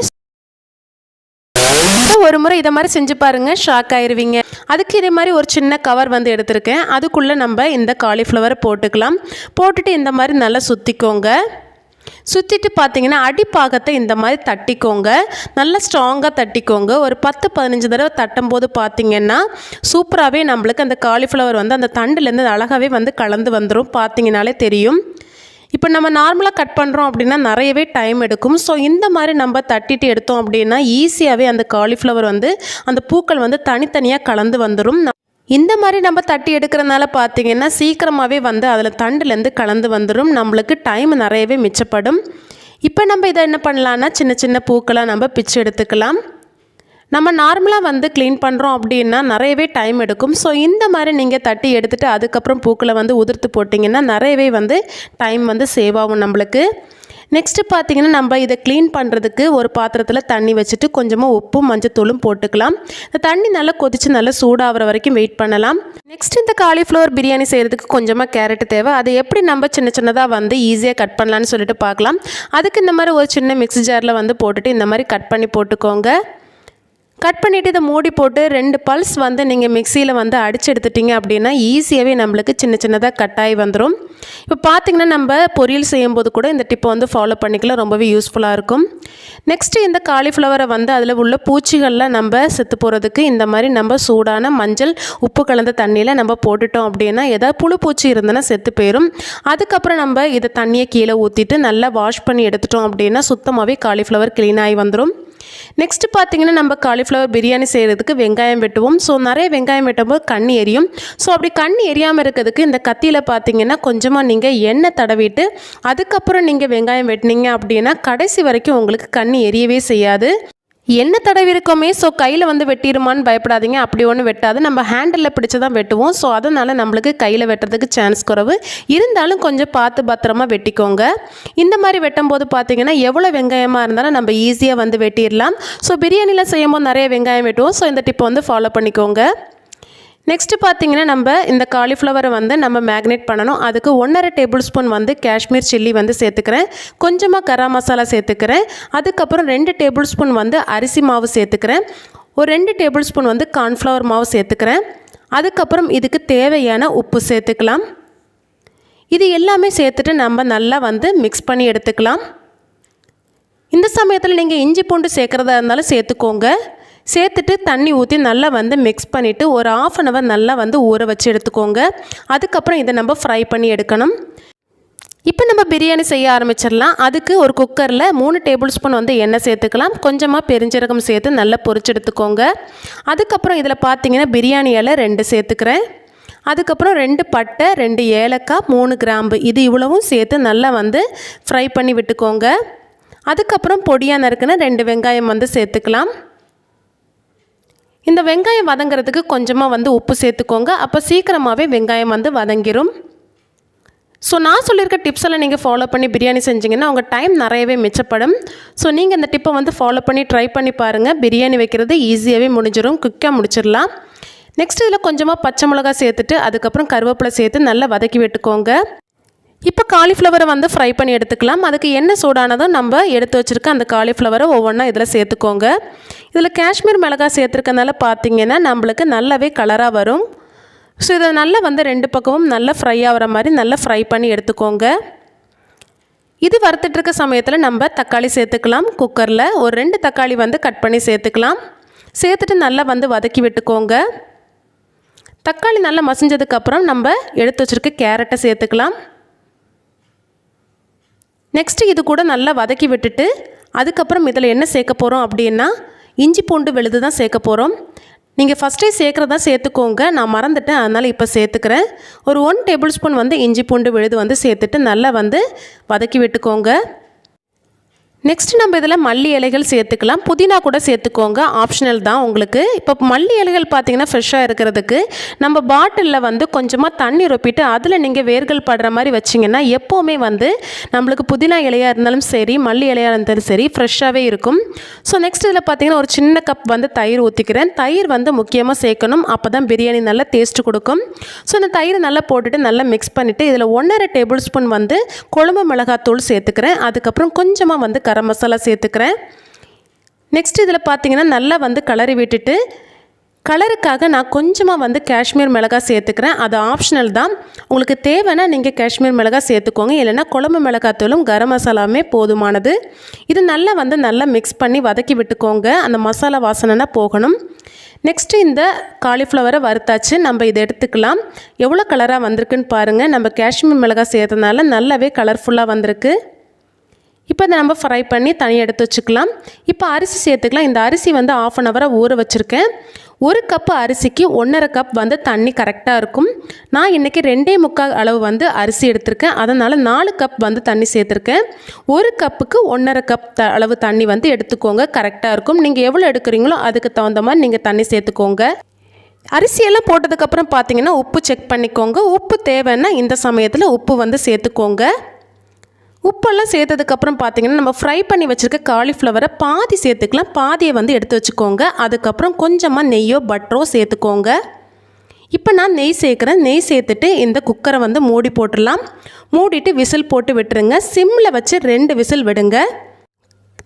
ஒரு முறை இதை மாதிரி செஞ்சு பாருங்கள், ஷாக் ஆயிடுவீங்க. அதுக்கு இதே மாதிரி ஒரு சின்ன கவர் வந்து எடுத்திருக்கேன். அதுக்குள்ளே நம்ம இந்த காலிஃப்ளவரை போட்டுக்கலாம். போட்டுட்டு இந்த மாதிரி நல்லா சுற்றிக்கோங்க. சுற்றிட்டு பார்த்தீங்கன்னா அடிப்பாகத்தை இந்த மாதிரி தட்டிக்கோங்க. நல்லா ஸ்ட்ராங்காக தட்டிக்கோங்க. ஒரு 10-15 தடவை தட்டும் போது பார்த்தீங்கன்னா சூப்பராகவே நம்மளுக்கு அந்த காலிஃப்ளவர் வந்து அந்த தண்டுலேருந்து அழகாகவே வந்து கலந்து வந்துடும். பார்த்தீங்கனாலே தெரியும். இப்போ நம்ம நார்மலாக கட் பண்ணுறோம் அப்படின்னா நிறையவே டைம் எடுக்கும். ஸோ இந்த மாதிரி நம்ம தட்டிட்டு எடுத்தோம் அப்படின்னா ஈஸியாகவே அந்த காலிஃப்ளவர் வந்து அந்த பூக்கள் வந்து தனித்தனியாக கலந்து வந்துடும். இந்த மாதிரி நம்ம தட்டி எடுக்கிறதுனால பார்த்தீங்கன்னா சீக்கிரமாகவே வந்து அதில் தண்டுலேருந்து கலந்து வந்துடும். நம்மளுக்கு டைம் நிறையவே மிச்சப்படும். இப்போ நம்ம இதை என்ன பண்ணலான்னா சின்ன சின்ன பூக்களாக நம்ம பிச்சு எடுத்துக்கலாம். நம்ம நார்மலாக வந்து க்ளீன் பண்ணுறோம் அப்படின்னா நிறையவே டைம் எடுக்கும். ஸோ இந்த மாதிரி நீங்கள் தட்டி எடுத்துகிட்டு அதுக்கப்புறம் பூக்களை வந்து உதிர்த்து போட்டிங்கன்னா நிறையவே வந்து டைம் வந்து சேவ் ஆகும் நம்மளுக்கு. நெக்ஸ்ட்டு பார்த்திங்கன்னா நம்ம இதை க்ளீன் பண்ணுறதுக்கு ஒரு பாத்திரத்தில் தண்ணி வச்சுட்டு கொஞ்சமாக உப்பும் மஞ்சத்தூளும் போட்டுக்கலாம். இந்த தண்ணி நல்லா கொதித்து நல்லா சூடாகிற வரைக்கும் வெயிட் பண்ணலாம். நெக்ஸ்ட் இந்த காலிஃப்ளவர் பிரியாணி செய்கிறதுக்கு கொஞ்சமாக கேரட் தேவை. அதை எப்படி நம்ம சின்ன சின்னதாக வந்து ஈஸியாக கட் பண்ணலான்னு சொல்லிட்டு பார்க்கலாம். அதுக்கு இந்த மாதிரி ஒரு சின்ன மிக்ஸி ஜாரில் வந்து போட்டுட்டு இந்த மாதிரி கட் பண்ணி போட்டுக்கோங்க. கட் பண்ணிவிட்டு இதை மூடி போட்டு 2 பல்ஸ் வந்து நீங்கள் மிக்சியில் வந்து அடித்து எடுத்துட்டிங்க அப்படின்னா ஈஸியாகவே நம்மளுக்கு சின்ன சின்னதாக கட்டாகி வந்துடும். இப்போ பார்த்திங்கன்னா நம்ம பொரியல் செய்யும்போது கூட இந்த டிப்பை வந்து ஃபாலோ பண்ணிக்கலாம். ரொம்பவே யூஸ்ஃபுல்லாக இருக்கும். நெக்ஸ்ட்டு இந்த காலிஃப்ளவரை வந்து அதில் உள்ள பூச்சிகள்லாம் நம்ம செத்து போகிறதுக்கு இந்த மாதிரி நம்ம சூடான மஞ்சள் உப்பு கலந்த தண்ணியில் நம்ம போட்டுட்டோம் அப்படின்னா ஏதாவது புழு பூச்சி இருந்ததுன்னா செத்து போயிடும். அதுக்கப்புறம் நம்ம இதை தண்ணியை கீழே ஊற்றிட்டு நல்லா வாஷ் பண்ணி எடுத்துட்டோம் அப்படின்னா சுத்தமாகவே காலிஃப்ளவர் க்ளீன் ஆகி வந்துடும். நெக்ஸ்ட்டு பார்த்திங்கன்னா நம்ம காலிஃப்ளவர் பிரியாணி செய்கிறதுக்கு வெங்காயம் வெட்டுவோம். ஸோ நிறைய வெங்காயம் வெட்டும்போது கண்ணி எரியும். ஸோ அப்படி கண்ணி எரியாமல் இருக்கிறதுக்கு இந்த கத்தியில் பார்த்திங்கன்னா கொஞ்சமாக நீங்கள் எண்ணெய் தடவிட்டு அதுக்கப்புறம் நீங்கள் வெங்காயம் வெட்டினீங்க அப்படின்னா கடைசி வரைக்கும் உங்களுக்கு கண்ணி எரியவே செய்யாது. எண்ணெய் தடவி இருக்கோமே, ஸோ கையில் வந்து வெட்டிடுமான்னு பயப்படாதீங்க. அப்படி ஒன்றும் வெட்டாது. நம்ம ஹேண்டில் பிடிச்சி தான் வெட்டுவோம். ஸோ அதனால் நம்மளுக்கு கையில் வெட்டுறதுக்கு சான்ஸ் குறைவு. இருந்தாலும் கொஞ்சம் பார்த்து பத்திரமா வெட்டிக்கோங்க. இந்த மாதிரி வெட்டும்போது பார்த்திங்கன்னா எவ்வளோ வெங்காயமாக இருந்தாலும் நம்ம ஈஸியாக வந்து வெட்டிடலாம். ஸோ பிரியாணியில் செய்யும்போது நிறைய வெங்காயம் வெட்டுவோம். ஸோ இந்த டிப்பை வந்து ஃபாலோ பண்ணிக்கோங்க. நெக்ஸ்ட்டு பார்த்திங்கன்னா நம்ம இந்த காலிஃப்ளவரை வந்து நம்ம மேக்னேட் பண்ணணும். அதுக்கு 1.5 டேபிள் ஸ்பூன் வந்து காஷ்மீர் சில்லி வந்து சேர்த்துக்கிறேன். கொஞ்சமாக கரம் மசாலா சேர்த்துக்கிறேன். அதுக்கப்புறம் 2 டேபிள் ஸ்பூன் வந்து அரிசி மாவு சேர்த்துக்கிறேன். ஒரு 2 டேபிள் ஸ்பூன் வந்து கார்ன்ஃப்ளவர் மாவு சேர்த்துக்கிறேன். அதுக்கப்புறம் இதுக்கு தேவையான உப்பு சேர்த்துக்கலாம். இது எல்லாமே சேர்த்துட்டு நம்ம நல்லா வந்து மிக்ஸ் பண்ணி எடுத்துக்கலாம். இந்த சமயத்தில் நீங்கள் இஞ்சி பூண்டு சேர்க்குறதா இருந்தாலும் சேர்த்துக்கோங்க. சேர்த்துட்டு தண்ணி ஊற்றி நல்லா வந்து மிக்ஸ் பண்ணிவிட்டு ஒரு 1/2 hour நல்லா வந்து ஊற வச்சு எடுத்துக்கோங்க. அதுக்கப்புறம் இதை நம்ம ஃப்ரை பண்ணி எடுக்கணும். இப்போ நம்ம பிரியாணி செய்ய ஆரம்பிச்சிடலாம். அதுக்கு ஒரு குக்கரில் 3 டேபிள் ஸ்பூன் வந்து எண்ணெய் சேர்த்துக்கலாம். கொஞ்சமாக பெருஞ்சீரகம் சேர்த்து நல்லா பொரிச்சு எடுத்துக்கோங்க. அதுக்கப்புறம் இதில் பார்த்தீங்கன்னா பிரியாணி இலை 2 சேர்த்துக்கிறேன். அதுக்கப்புறம் 2 பட்டை, 2 ஏலக்காய், 3 கிராம்பு இது இவ்வளவும் சேர்த்து நல்லா வந்து ஃப்ரை பண்ணி விட்டுக்கோங்க. அதுக்கப்புறம் பொடியாக நறுக்குன 2 வெங்காயம் வந்து சேர்த்துக்கலாம். இந்த வெங்காயம் வதங்கிறதுக்கு கொஞ்சமாக வந்து உப்பு சேர்த்துக்கோங்க. அப்போ சீக்கிரமாகவே வெங்காயம் வந்து வதங்கிடும். ஸோ நான் சொல்லியிருக்க டிப்ஸ் எல்லாம் நீங்கள் ஃபாலோ பண்ணி பிரியாணி செஞ்சிங்கன்னா உங்கள் டைம் நிறையவே மிச்சப்படும். ஸோ நீங்கள் இந்த டிப்பை வந்து ஃபாலோ பண்ணி ட்ரை பண்ணி பாருங்கள். பிரியாணி வைக்கிறது ஈஸியாகவே முடிஞ்சிடும். குயிக்காக முடிச்சிடலாம். நெக்ஸ்ட் இதில் கொஞ்சமாக பச்சை மிளகாய் சேர்த்துட்டு அதுக்கப்புறம் கருவேப்பிலை சேர்த்து நல்லா வதக்கி விட்டுக்கோங்க. இப்போ காலிஃப்ளவரை வந்து ஃப்ரை பண்ணி எடுத்துக்கலாம். அதுக்கு எண்ணெய் சூடானதும் நம்ம எடுத்து வச்சுருக்க அந்த காலிஃப்ளவரை ஒவ்வொன்றா இதில் சேர்த்துக்கோங்க. இதில் காஷ்மீர் மிளகாய் சேர்த்துருக்கனால பார்த்திங்கன்னா நம்மளுக்கு நல்லாவே கலராக வரும். ஸோ இதை நல்லா வந்து 2 பக்கமும் நல்லா ஃப்ரை ஆகிற மாதிரி நல்லா ஃப்ரை பண்ணி எடுத்துக்கோங்க. இது வறுத்துட்டு இருக்க சமயத்தில் நம்ம தக்காளி சேர்த்துக்கலாம். குக்கரில் ஒரு 2 தக்காளி வந்து கட் பண்ணி சேர்த்துக்கலாம். சேர்த்துட்டு நல்லா வந்து வதக்கி விட்டுக்கோங்க. தக்காளி நல்லா மசிஞ்சதுக்கப்புறம் நம்ம எடுத்து வச்சுருக்க கேரட்டை சேர்த்துக்கலாம். நெக்ஸ்ட்டு இது கூட நல்லா வதக்கி விட்டுட்டு அதுக்கப்புறம் இதில் என்ன சேர்க்க போகிறோம் அப்படின்னா இஞ்சி பூண்டு விழுது தான் சேர்க்க போகிறோம். நீங்கள் ஃபஸ்ட்டே சேர்க்குறதா சேர்த்துக்கோங்க. நான் மறந்துட்டேன், அதனால் இப்போ சேர்த்துக்கிறேன். ஒரு 1 டேபிள் ஸ்பூன் வந்து இஞ்சி பூண்டு விழுது வந்து சேர்த்துட்டு நல்லா வந்து வதக்கி விட்டுக்கோங்க. நெக்ஸ்ட் நம்ம இதில் மல்லி இலைகள் சேர்த்துக்கலாம். புதினா கூட சேர்த்துக்கோங்க, ஆப்ஷனல் தான் உங்களுக்கு. இப்போ மல்லி இலைகள் பார்த்தீங்கன்னா ஃப்ரெஷ்ஷாக இருக்கிறதுக்கு நம்ம பாட்டிலில் வந்து கொஞ்சமாக தண்ணி ரொப்பிட்டு அதில் நீங்கள் வேர்கள் படுற மாதிரி வச்சிங்கன்னா எப்போவுமே வந்து நம்மளுக்கு புதினா இலையாக இருந்தாலும் சரி மல்லி இலையாக இருந்தாலும் சரி ஃப்ரெஷ்ஷாகவே இருக்கும். ஸோ நெக்ஸ்ட் இதில் பார்த்தீங்கன்னா ஒரு சின்ன கப் வந்து தயிர் ஊற்றிக்கிறேன். தயிர் வந்து முக்கியமாக சேர்க்கணும், அப்போ தான் பிரியாணி நல்லா டேஸ்ட்டு கொடுக்கும். ஸோ இந்த தயிர் நல்லா போட்டுட்டு நல்லா மிக்ஸ் பண்ணிவிட்டு இதில் 1.5 டேபிள் ஸ்பூன் வந்து குழம்பு மிளகாத்தூள் சேர்த்துக்கிறேன். அதுக்கப்புறம் கொஞ்சமாக வந்து கரம் மசாலா சேர்த்துக்கிறேன். நெக்ஸ்ட் இதில் பார்த்தீங்கன்னா நல்லா வந்து கலரி விட்டுட்டு கலருக்காக நான் கொஞ்சமாக வந்து காஷ்மீர் மிளகாய் சேர்த்துக்கிறேன். அது ஆப்ஷனல் தான், உங்களுக்கு தேவைன்னா நீங்கள் காஷ்மீர் மிளகாய் சேர்த்துக்கோங்க, இல்லைன்னா குழம்பு மிளகாத்தூளும் கரம் மசாலாவுமே போதுமானது. இது நல்லா மிக்ஸ் பண்ணி வதக்கி விட்டுக்கோங்க, அந்த மசாலா வாசனைனா போகணும். நெக்ஸ்ட்டு இந்த காலிஃப்ளவரை வறுத்தாச்சு, நம்ம இதை எடுத்துக்கலாம். எவ்வளோ கலராக வந்திருக்குன்னு பாருங்கள். நம்ம காஷ்மீர் மிளகாய் சேர்த்தனால நல்லாவே கலர்ஃபுல்லாக வந்திருக்கு. இப்போ இதை நம்ம ஃப்ரை பண்ணி தனியாக எடுத்து வச்சுக்கலாம். இப்போ அரிசி சேர்த்துக்கலாம். இந்த அரிசி வந்து 1/2 hour ஊற வச்சுருக்கேன். 1 கப்பு அரிசிக்கு 1.5 கப் வந்து தண்ணி கரெக்டாக இருக்கும். நான் இன்றைக்கி 2.25 அளவு வந்து அரிசி எடுத்திருக்கேன், அதனால் 4 கப் வந்து தண்ணி சேர்த்துருக்கேன். 1 கப்புக்கு 1.5 கப் அளவு தண்ணி வந்து எடுத்துக்கோங்க, கரெக்டாக இருக்கும். நீங்கள் எவ்வளோ எடுக்கிறீங்களோ அதுக்கு தகுந்த மாதிரி நீங்கள் தண்ணி சேர்த்துக்கோங்க. அரிசியெல்லாம் போட்டதுக்கப்புறம் பார்த்தீங்கன்னா உப்பு செக் பண்ணிக்கோங்க. உப்பு தேவைன்னா இந்த சமயத்தில் உப்பு வந்து சேர்த்துக்கோங்க. உப்பெல்லாம் சேர்த்ததுக்கப்புறம் பார்த்தீங்கன்னா நம்ம ஃப்ரை பண்ணி வச்சுருக்க காலிஃப்ளவரை பாதி சேர்த்துக்கலாம், பாதியை வந்து எடுத்து வச்சுக்கோங்க. அதுக்கப்புறம் கொஞ்சமாக நெய்யோ பட்டரோ சேர்த்துக்கோங்க. இப்போ நான் நெய் சேர்க்குறேன். நெய் சேர்த்துட்டு இந்த குக்கரை வந்து மூடி போட்டுடலாம். மூடிட்டு விசில் போட்டு விட்டுருங்க. சிம்மில் வச்சு 2 விசில் விடுங்க.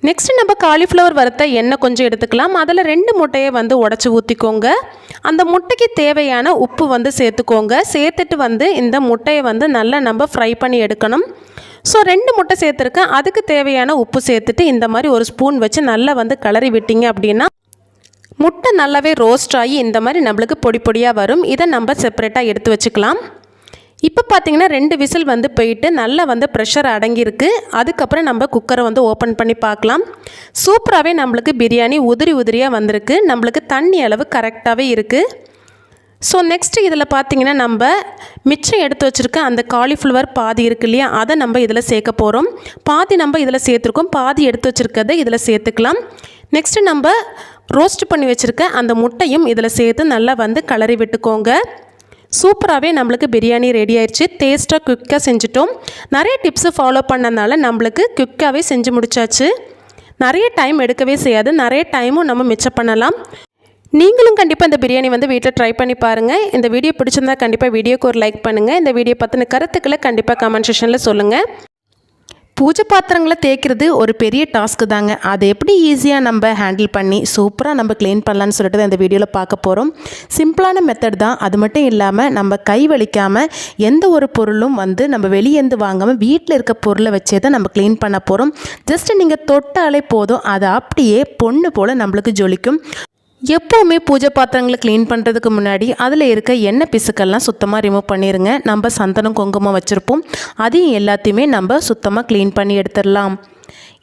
நெக்ஸ்ட்டு நம்ம காலிஃப்ளவர் வறுத்த எண்ணெய் கொஞ்சம் எடுத்துக்கலாம். அதில் 2 முட்டையை வந்து உடச்சி ஊற்றிக்கோங்க. அந்த முட்டைக்கு தேவையான உப்பு வந்து சேர்த்துக்கோங்க. சேர்த்துட்டு வந்து இந்த முட்டையை வந்து நல்லா நம்ம ஃப்ரை பண்ணி எடுக்கணும். ஸோ 2 முட்டை சேர்த்துருக்கேன், அதுக்கு தேவையான உப்பு சேர்த்துட்டு இந்த மாதிரி ஒரு ஸ்பூன் வச்சு நல்லா வந்து கிளறி விட்டீங்க அப்படின்னா முட்டை நல்லாவே ரோஸ்ட் ஆகி இந்த மாதிரி நம்மளுக்கு பொடி பொடியாக வரும். இதை நம்ம செப்பரேட்டாக எடுத்து வச்சுக்கலாம். இப்போ பார்த்தீங்கன்னா 2 விசில் வந்து போயிட்டு நல்லா வந்து ப்ரெஷர் அடங்கியிருக்கு. அதுக்கப்புறம் நம்ம குக்கரை வந்து ஓப்பன் பண்ணி பார்க்கலாம். சூப்பராகவே நம்மளுக்கு பிரியாணி உதிரியாக வந்திருக்கு. நம்மளுக்கு தண்ணி அளவு கரெக்டாகவே இருக்குது. ஸோ நெக்ஸ்ட்டு இதில் பார்த்தீங்கன்னா நம்ம மிச்சம் எடுத்து வச்சுருக்க அந்த காலிஃப்ளவர் பாதி இருக்குது இல்லையா, அதை நம்ம இதில் சேர்க்க போகிறோம். பாதி நம்ம இதில் சேர்த்துருக்கோம், பாதி எடுத்து வச்சுருக்கதை இதில் சேர்த்துக்கலாம். நெக்ஸ்ட்டு நம்ம ரோஸ்ட் பண்ணி வச்சுருக்க அந்த முட்டையும் இதில் சேர்த்து நல்லா வந்து கலரி விட்டுக்கோங்க. சூப்பராகவே நம்மளுக்கு பிரியாணி ரெடி ஆயிடுச்சு. டேஸ்ட்டாக குயிக்காக செஞ்சுட்டோம். நிறைய டிப்ஸு ஃபாலோ பண்ணனால நம்மளுக்கு குயிக்காகவே செஞ்சு முடிச்சாச்சு. நிறைய டைம் எடுக்கவே செய்யாது, நிறைய டைமும் நம்ம மிச்சம் பண்ணலாம். நீங்களும் கண்டிப்பாக இந்த பிரியாணி வந்து வீட்டில் ட்ரை பண்ணி பாருங்கள். இந்த வீடியோ பிடிச்சிருந்தா கண்டிப்பாக வீடியோக்கு ஒரு லைக் பண்ணுங்கள். இந்த வீடியோ பற்றின கருத்துக்களை கண்டிப்பாக கமெண்ட் செக்ஷனில் சொல்லுங்கள். பூஜை பாத்திரங்களை தேய்க்கிறது ஒரு பெரிய டாஸ்க்கு தாங்க. அதை எப்படி ஈஸியாக நம்ம ஹேண்டில் பண்ணி சூப்பராக நம்ம க்ளீன் பண்ணலான்னு சொல்லிட்டு தான் இந்த வீடியோவில் பார்க்க போகிறோம். சிம்பிளான மெத்தட் தான். அது மட்டும் இல்லாமல் நம்ம கை வலிக்காமல் எந்த ஒரு பொருளும் வந்து நம்ம வெளியேந்து வாங்காமல் வீட்டில் இருக்க பொருளை வச்சே தான் நம்ம க்ளீன் பண்ண போகிறோம். ஜஸ்ட்டு நீங்கள் தொட்டாலே போதும், அது அப்படியே பொண்ணு போல் நம்மளுக்கு ஜொலிக்கும். எப்போவுமே பூஜை பாத்திரங்களை க்ளீன் பண்ணுறதுக்கு முன்னாடி அதில் இருக்க எண்ணெய் பிசுக்கெல்லாம் சுத்தமாக ரிமூவ் பண்ணிடுங்க. நம்ம சந்தனம் குங்குமம் வச்சுருப்போம், அதையும் எல்லாத்தையுமே நம்ம சுத்தமாக க்ளீன் பண்ணி எடுத்துடலாம்.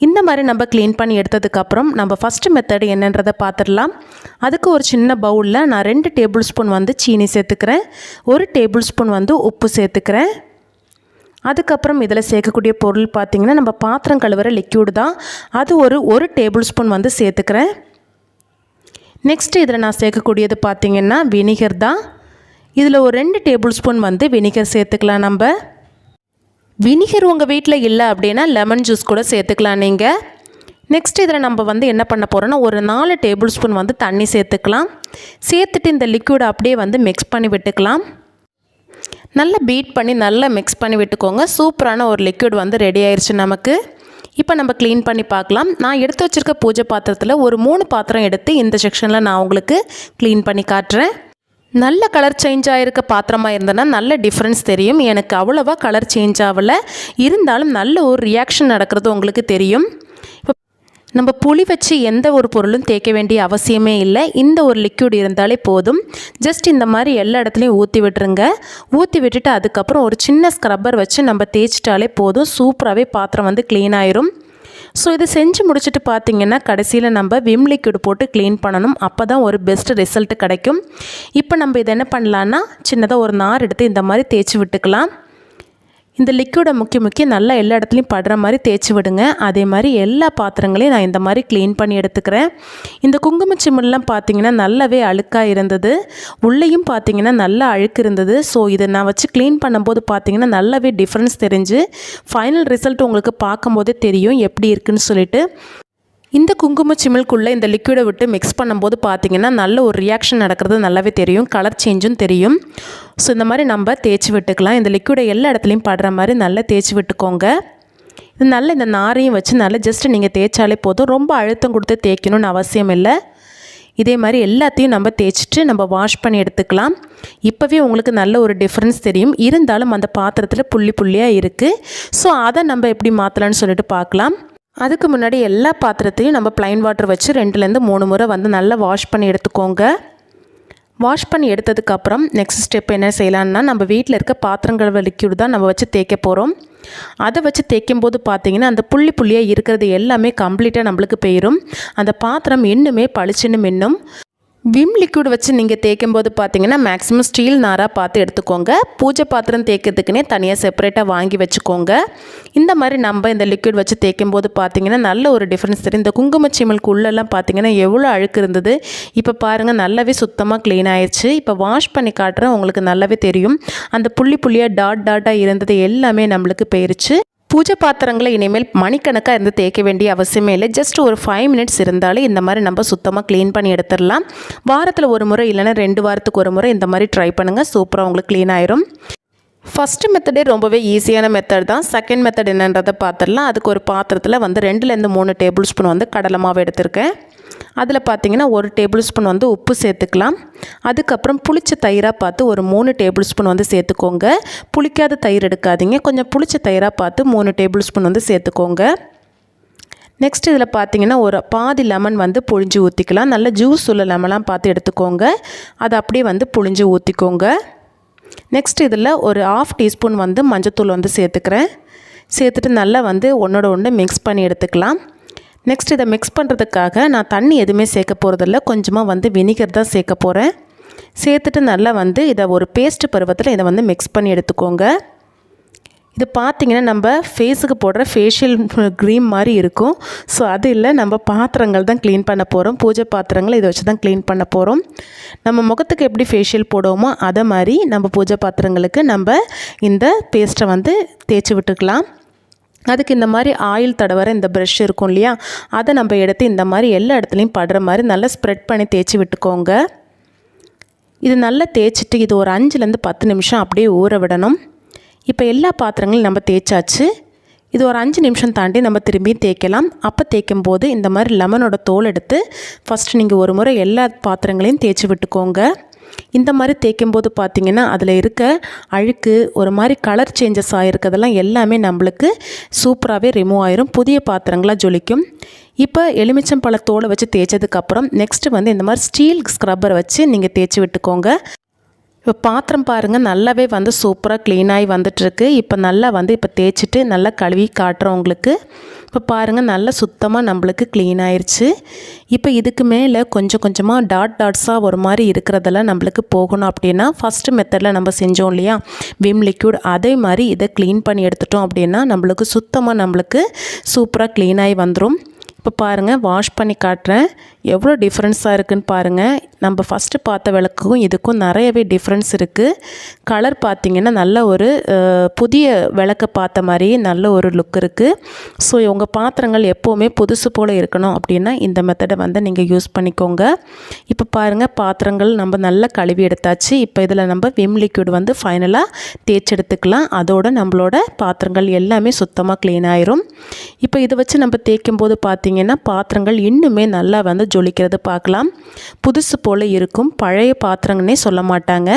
இந்த மாதிரி நம்ம க்ளீன் பண்ணி எடுத்ததுக்கப்புறம் நம்ம ஃபஸ்ட்டு மெத்தடு என்னன்றதை பார்த்துடலாம். அதுக்கு ஒரு சின்ன பவுலில் நான் 2 டேபிள் ஸ்பூன் வந்து சீனி சேர்த்துக்கிறேன், 1 டேபிள் ஸ்பூன் வந்து உப்பு சேர்த்துக்கிறேன். அதுக்கப்புறம் இதில் சேர்க்கக்கூடிய பொருள் பார்த்திங்கன்னா நம்ம பாத்திரம் கழுவுற லிக்யூடு தான், அது ஒரு டேபிள் ஸ்பூன் வந்து சேர்த்துக்கிறேன். நெக்ஸ்ட்டு இதில் நான் சேர்க்கக்கூடியது பார்த்திங்கன்னா வினிகர் தான். இதில் ஒரு 2 டேபிள் ஸ்பூன் வந்து வினிகர் சேர்த்துக்கலாம். நம்ம வினிகர் உங்கள் வீட்டில் இல்லை அப்படின்னா லெமன் ஜூஸ் கூட சேர்த்துக்கலாம் நீங்கள். நெக்ஸ்ட் இதில் நம்ம வந்து என்ன பண்ண போகிறோன்னா ஒரு 4 டேபிள் ஸ்பூன் வந்து தண்ணி சேர்த்துக்கலாம். சேர்த்துட்டு இந்த லிக்யூடை அப்படியே வந்து மிக்ஸ் பண்ணி விட்டுக்கலாம். நல்லா பீட் பண்ணி நல்லா மிக்ஸ் பண்ணி விட்டுக்கோங்க. சூப்பரான ஒரு லிக்யூட் வந்து ரெடி ஆயிடுச்சு நமக்கு. இப்போ நம்ம க்ளீன் பண்ணி பார்க்கலாம். நான் எடுத்து வச்சுருக்க பூஜை பாத்திரத்தில் ஒரு 3 பாத்திரம் எடுத்து இந்த செக்ஷனில் நான் உங்களுக்கு க்ளீன் பண்ணி காட்டுறேன். நல்ல கலர் சேஞ்ச் ஆகிருக்க பாத்திரமாக இருந்ததுன்னா நல்ல டிஃப்ரென்ஸ் தெரியும். எனக்கு அவ்வளோவா கலர் சேஞ்ச் ஆகலை, இருந்தாலும் நல்ல ஒரு ரியாக்ஷன் நடக்கிறது உங்களுக்கு தெரியும். இப்போ நம்ம புளி வச்சு எந்த ஒரு பொருளும் தேய்க்க வேண்டிய அவசியமே இல்லை. இந்த ஒரு லிக்விட் இருந்தாலே போதும். ஜஸ்ட் இந்த மாதிரி எல்லா இடத்துலையும் ஊற்றி விட்டுருங்க. ஊற்றி விட்டுட்டு அதுக்கப்புறம் ஒரு சின்ன ஸ்க்ரப்பர் வச்சு நம்ம தேய்ச்சிட்டாலே போதும். சூப்பராகவே பாத்திரம் வந்து க்ளீன் ஆயிரும். ஸோ இது செஞ்சு முடிச்சுட்டு பார்த்திங்கன்னா கடைசியில் நம்ம விம் லிக்விட் போட்டு க்ளீன் பண்ணணும். அப்போ தான் ஒரு பெஸ்ட் ரிசல்ட் கிடைக்கும். இப்போ நம்ம இதை என்ன பண்ணலான்னா சின்னதாக ஒரு நார் எடுத்து இந்த மாதிரி தேய்ச்சி விட்டுக்கலாம். இந்த லிக்விடை முக்கி நல்லா எல்லா இடத்துலையும் படுற மாதிரி தேய்ச்சி விடுங்க. அதே மாதிரி எல்லா பாத்திரங்களையும் நான் இந்த மாதிரி க்ளீன் பண்ணி எடுத்துக்கிறேன். இந்த குங்குமச்சிமில்லாம் பார்த்திங்கன்னா நல்லாவே அழுக்காக இருந்தது, உள்ளேயும் பார்த்திங்கன்னா நல்லா அழுக்கு இருந்தது. ஸோ இதை நான் வச்சு க்ளீன் பண்ணும்போது பார்த்திங்கன்னா நல்லாவே டிஃப்ரென்ஸ் தெரிஞ்சு ஃபைனல் ரிசல்ட் உங்களுக்கு பார்க்கும்போதே தெரியும் எப்படி இருக்குன்னு சொல்லிட்டு. இந்த குங்குமச்சிமில்குள்ளே இந்த லிக்விடை விட்டு மிக்ஸ் பண்ணும்போது பார்த்திங்கன்னா நல்ல ஒரு ரியாக்ஷன் நடக்கிறது நல்லாவே தெரியும், கலர் சேஞ்சும் தெரியும். ஸோ இந்த மாதிரி நம்ம தேய்ச்சி விட்டுக்கலாம். இந்த லிக்விடை எல்லா இடத்துலையும் படுற மாதிரி நல்லா தேய்ச்சி விட்டுக்கோங்க. இது நல்ல இந்த நாரையும் வச்சு நல்லா ஜஸ்ட் நீங்கள் தேய்ச்சாலே போதும். ரொம்ப அழுத்தம் கொடுத்து தேய்க்கணும்னு அவசியம் இல்லை. இதே மாதிரி எல்லாத்தையும் நம்ம தேய்ச்சிட்டு நம்ம வாஷ் பண்ணி எடுத்துக்கலாம். இப்போவே உங்களுக்கு நல்ல ஒரு டிஃப்ரென்ஸ் தெரியும். இருந்தாலும் அந்த பாத்திரத்தில் புள்ளி புள்ளியாக இருக்குது. ஸோ அதை நம்ம எப்படி மாற்றலான்னு சொல்லிட்டு பார்க்கலாம். அதுக்கு முன்னாடி எல்லா பாத்திரத்தையும் நம்ம ப்ளைன் வாட்டர் வச்சு 2லேருந்து 3 முறை வந்து நல்லா வாஷ் பண்ணி எடுத்துக்கோங்க. வாஷ் பண்ணி எடுத்ததுக்கப்புறம் நெக்ஸ்ட் ஸ்டெப் என்ன செய்யலான்னா, நம்ம வீட்டில் இருக்க பாத்திரங்கள் லிக்விட் தான் நம்ம வச்சு தேய்க்க போகிறோம். அதை வச்சு தேய்க்கும் போது பார்த்திங்கன்னா அந்த புள்ளி புள்ளியாக இருக்கிறது எல்லாமே கம்ப்ளீட்டாக நம்மளுக்கு போயிடும். அந்த பாத்திரம் இன்னுமே பளிச்சுன்னு மின்னும். விம் லிக்விட் வச்சு நீங்கள் தேய்க்கும் போது பார்த்தீங்கன்னா மேக்ஸிமம் ஸ்டீல் நாராக பார்த்து எடுத்துக்கோங்க. பூஜை பாத்திரம் தேய்க்கிறதுக்குனே தனியாக செப்பரேட்டாக வாங்கி வச்சுக்கோங்க. இந்த மாதிரி நம்ம இந்த லிக்விட் வச்சு தேய்க்கும் போது பார்த்தீங்கன்னா நல்ல ஒரு டிஃப்ரென்ஸ் தெரியும். இந்த குங்குமச்சிமிலுக்கு உள்ளெல்லாம் பார்த்தீங்கன்னா எவ்வளோ அழுக்கு இருந்தது, இப்போ பாருங்கள் நல்லாவே சுத்தமாக க்ளீன் ஆயிடுச்சு. இப்போ வாஷ் பண்ணி காட்டுறேன், உங்களுக்கு நல்லாவே தெரியும். அந்த புள்ளி புள்ளியாக டாட்டாக இருந்தது எல்லாமே நம்மளுக்கு போயிருச்சு. பூஜை பாத்திரங்களை இனிமேல் மணிக்கணக்காக இருந்து தேய்க்க வேண்டிய அவசியமே இல்லை. ஜஸ்ட் ஒரு 5 மினிட்ஸ் இருந்தாலே இந்த மாதிரி நம்ம சுத்தமாக க்ளீன் பண்ணி எடுத்துடலாம். வாரத்தில் ஒரு முறை இல்லைன்னா 2 வாரத்துக்கு ஒரு முறை இந்த மாதிரி ட்ரை பண்ணுங்கள். சூப்பராக உங்களுக்கு க்ளீன் ஆயிரும். ஃபஸ்ட்டு மெத்தடே ரொம்பவே ஈஸியான மெத்தட் தான். செகண்ட் மெத்தட் என்னன்றதை பார்த்துடலாம். அதுக்கு ஒரு பாத்திரத்தில் வந்து 2லேருந்து 3 டேபிள் ஸ்பூன் வந்து கடலை மாவு எடுத்திருக்கேன். அதில் பார்த்திங்கன்னா 1 டேபிள் ஸ்பூன் வந்து உப்பு சேர்த்துக்கலாம். அதுக்கப்புறம் புளிச்ச தயிராக பார்த்து ஒரு 3 டேபிள் ஸ்பூன் வந்து சேர்த்துக்கோங்க. புளிக்காத தயிர் எடுக்காதீங்க, கொஞ்சம் புளிச்ச தயிராக பார்த்து 3 டேபிள் ஸ்பூன் வந்து சேர்த்துக்கோங்க. நெக்ஸ்ட் இதில் பார்த்திங்கன்னா ஒரு பாதி லெமன் வந்து புழிஞ்சு ஊற்றிக்கலாம். நல்ல ஜூஸ் உள்ள லெமனாக பார்த்து எடுத்துக்கோங்க. அதை அப்படியே வந்து புழிஞ்சு ஊற்றிக்கோங்க. நெக்ஸ்ட் இதில் ஒரு 1/2 டீஸ்பூன் வந்து மஞ்சத்தூள் வந்து சேர்த்துக்கிறேன். சேர்த்துட்டு நல்லா வந்து ஒன்றோட ஒன்று மிக்ஸ் பண்ணி எடுத்துக்கலாம். நெக்ஸ்ட் இதை மிக்ஸ் பண்ணுறதுக்காக நான் தண்ணி எதுவுமே சேர்க்க போகிறதில்ல, கொஞ்சமாக வந்து வினிகர் தான் சேர்க்க போகிறேன். சேர்த்துட்டு நல்லா வந்து இதை ஒரு பேஸ்ட் பருவத்தில் இதை வந்து மிக்ஸ் பண்ணி எடுத்துக்கோங்க. இது பார்த்திங்கன்னா நம்ம ஃபேஸுக்கு போடுற ஃபேஷியல் க்ரீம் மாதிரி இருக்கும். ஸோ அது இல்லை, நம்ம பாத்திரங்கள் தான் க்ளீன் பண்ண போகிறோம். பூஜை பாத்திரங்கள் இதை வச்சு தான் க்ளீன் பண்ண போகிறோம். நம்ம முகத்துக்கு எப்படி ஃபேஷியல் போடுவோமோ அதை மாதிரி நம்ம பூஜை பாத்திரங்களுக்கு நம்ம இந்த பேஸ்ட்டை வந்து தேய்ச்சி விட்டுக்கலாம். அதுக்கு இந்த மாதிரி ஆயில் தடவர இந்த ப்ரஷ் இருக்கும் இல்லையா, அதை நம்ம எடுத்து இந்த மாதிரி எல்லா இடத்துலையும் படுற மாதிரி நல்லா ஸ்ப்ரெட் பண்ணி தேய்ச்சி விட்டுக்கோங்க. இது நல்லா தேய்ச்சிட்டு இது ஒரு 5லேருந்து 10 நிமிஷம் அப்படியே ஊற விடணும். இப்போ எல்லா பாத்திரங்களையும் நம்ம தேய்ச்சாச்சு. இது ஒரு 5 நிமிஷம் தாண்டி நம்ம திரும்பி தேய்க்கலாம். அப்போ தேய்க்கும் போது இந்த மாதிரி லெமனோட தோல் எடுத்து ஃபஸ்ட்டு நீங்கள் ஒரு முறை எல்லா பாத்திரங்களையும் தேய்ச்சி விட்டுக்கோங்க. இந்த மாதிரி தேய்க்கும் போது பார்த்திங்கன்னா அதில் இருக்க அழுக்கு ஒரு மாதிரி கலர் சேஞ்சஸ் ஆகிருக்கிறதெல்லாம் எல்லாமே நம்மளுக்கு சூப்பராகவே ரிமூவ் ஆயிரும், புதிய பாத்திரங்களாக ஜொலிக்கும். இப்போ எலுமிச்சம்பழத்தோலை வச்சு தேய்ச்சதுக்கப்புறம் நெக்ஸ்ட்டு வந்து இந்த மாதிரி ஸ்டீல் ஸ்க்ரப்பர் வச்சு நீங்கள் தேய்ச்சி விட்டுக்கோங்க. இப்போ பாத்திரம் பாருங்கள் நல்லாவே வந்து சூப்பராக க்ளீனாகி வந்துட்டுருக்கு. இப்போ நல்லா வந்து இப்போ தேய்ச்சிட்டு நல்லா கழுவி காட்டுறோம் உங்களுக்கு. இப்போ பாருங்கள் நல்லா சுத்தமாக நம்மளுக்கு க்ளீன் ஆயிடுச்சு. இப்போ இதுக்கு மேலே கொஞ்சம் கொஞ்சமாக டாட்ஸாக ஒரு மாதிரி இருக்கிறதெல்லாம் நம்மளுக்கு போகணும் அப்படின்னா ஃபஸ்ட்டு மெத்தடில் நம்ம செஞ்சோம் இல்லையா விம் லிக்விட், அதே மாதிரி இதை க்ளீன் பண்ணி எடுத்துட்டோம் அப்படின்னா நம்மளுக்கு சுத்தமாக நம்மளுக்கு சூப்பராக க்ளீனாகி வந்துடும். இப்போ பாருங்கள் வாஷ் பண்ணி காட்டுறேன், எவ்வளோ டிஃப்ரென்ஸாக இருக்குதுன்னு பாருங்கள். நம்ம ஃபஸ்ட்டு பார்த்த விளக்குக்கும் இதுக்கும் நிறையவே டிஃப்ரென்ஸ் இருக்குது. கலர் பார்த்திங்கன்னா நல்ல ஒரு புதிய விளக்கை பார்த்த மாதிரியே நல்ல ஒரு லுக் இருக்குது. ஸோ உங்கள் பாத்திரங்கள் எப்போவுமே புதுசு போல் இருக்கணும் அப்படின்னா இந்த மெத்தடை வந்து நீங்கள் யூஸ் பண்ணிக்கோங்க. இப்போ பாருங்கள் பாத்திரங்கள் நம்ம நல்லா கழுவி எடுத்தாச்சு. இப்போ இதில் நம்ம விம் லிக்விட் வந்து ஃபைனலாக தேய்ச்சி எடுத்துக்கலாம். அதோட நம்மளோட பாத்திரங்கள் எல்லாமே சுத்தமாக க்ளீன் ஆயிரும். இப்போ இதை வச்சு நம்ம தேய்க்கும் போது பார்த்திங்கன்னா பார்த்திங்கன்னா பாத்திரங்கள் இன்னுமே நல்லா வந்து ஜொலிக்கிறது பார்க்கலாம். புதுசு போல் இருக்கும். பழைய பாத்திரங்கன்னே சொல்ல மாட்டாங்க.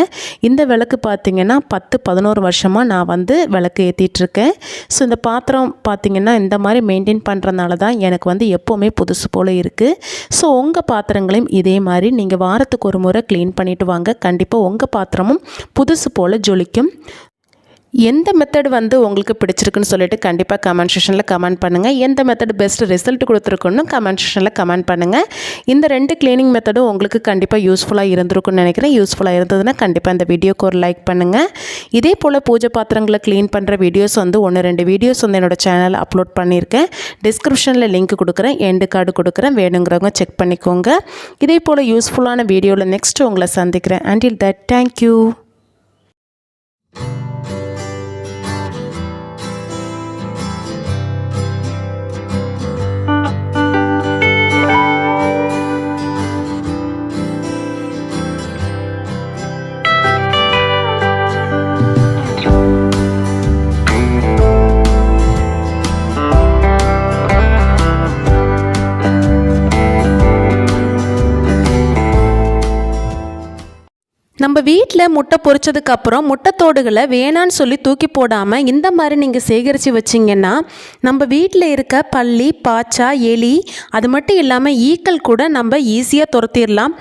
இந்த விளக்கு பார்த்திங்கன்னா 10-11 வருஷமாக நான் வந்து விளக்கு ஏற்றிட்டுருக்கேன். ஸோ இந்த பாத்திரம் பார்த்திங்கன்னா இந்த மாதிரி மெயின்டைன் பண்ணுறதுனால தான் எனக்கு வந்து எப்போவுமே புதுசு போல் இருக்குது. ஸோ உங்கள் பாத்திரங்களையும் இதே மாதிரி நீங்கள் வாரத்துக்கு ஒரு முறை க்ளீன் பண்ணிவிட்டு வாங்க. கண்டிப்பாக உங்கள் பாத்திரமும் புதுசு போல் ஜொலிக்கும். எந்த மெத்தட் வந்து உங்களுக்கு பிடிச்சிருக்குன்னு சொல்லிட்டு கண்டிப்பாக கமெண்ட் செக்ஷனில் கமெண்ட் பண்ணுங்கள். எந்த மெத்தட் பெஸ்ட் ரிசல்ட் கொடுத்துருக்குன்னு கமெண்ட் செக்ஷனில் கமெண்ட் பண்ணுங்கள். இந்த 2 க்ளீனிங் மெத்தடும் உங்களுக்கு கண்டிப்பாக யூஸ்ஃபுல்லாக இருந்திருக்குன்னு நினைக்கிறேன். யூஸ்ஃபுல்லாக இருந்ததுன்னா கண்டிப்பாக இந்த வீடியோக்கு ஒரு லைக் பண்ணுங்கள். இதே போல் பூஜை பாத்திரங்களை க்ளீன் பண்ணுற வீடியோஸ் வந்து 1-2 வீடியோஸ் வந்து என்னோடய சேனலில் அப்லோட் பண்ணியிருக்கேன். டிஸ்கிரிப்ஷனில் லிங்க் கொடுக்குறேன், எண்டு கார்டு கொடுக்குறேன், வேணுங்கிறவங்க செக் பண்ணிக்கோங்க. இதே போல் யூஸ்ஃபுல்லான வீடியோவில் நெக்ஸ்ட்டு உங்களை சந்திக்கிறேன். Until that, thank you. நம்ம வீட்டில் முட்டை பொரிச்சதுக்கப்புறம் முட்டைத்தோடுகளை வேணான்னு சொல்லி தூக்கி போடாமல் இந்த மாதிரி நீங்கள் சேகரித்து வச்சிங்கன்னா நம்ம வீட்டில் இருக்க பல்லி, பாச்சா, எலி அது மட்டும் இல்லாமல் ஈக்கள் கூட நம்ம ஈஸியாக துரத்திடலாம்.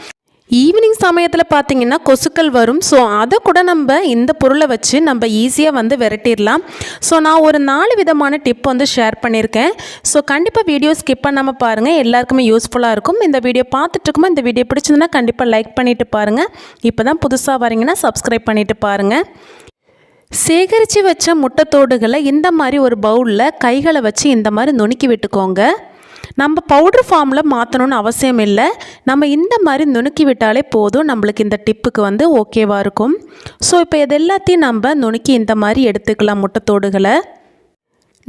ஈவினிங் சமயத்தில் பார்த்திங்கன்னா கொசுக்கள் வரும். ஸோ அதை கூட நம்ம இந்த பொருளை வச்சு நம்ம ஈஸியாக வந்து விரட்டிடலாம். ஸோ நான் ஒரு 4 விதமான டிப் வந்து ஷேர் பண்ணியிருக்கேன். ஸோ கண்டிப்பாக வீடியோ ஸ்கிப் பண்ணாமல் பாருங்கள். எல்லாருக்குமே யூஸ்ஃபுல்லாக இருக்கும். இந்த வீடியோ பார்த்துட்டு இருக்கும்போது இந்த வீடியோ பிடிச்சதுன்னா கண்டிப்பாக லைக் பண்ணிவிட்டு பாருங்கள். இப்போ தான் புதுசாக வரீங்கன்னா சப்ஸ்கிரைப் பண்ணிவிட்டு பாருங்கள். சேகரித்து வச்ச முட்டைத்தோடுகளை இந்த மாதிரி ஒரு பவுலில் கைகளை வச்சு இந்த மாதிரி நுணுக்கி விட்டுக்கோங்க. நம்ம பவுடர் ஃபார்மில் மாற்றணும்னு அவசியம் இல்லை. நம்ம இந்த மாதிரி நுணுக்கி விட்டாலே போதும். நம்மளுக்கு இந்த டிப்புக்கு வந்து ஓகேவாக இருக்கும். ஸோ இப்போ இது எல்லாத்தையும் நம்ம நுணுக்கி இந்த மாதிரி எடுத்துக்கலாம் முட்டைத்தோடுகளை.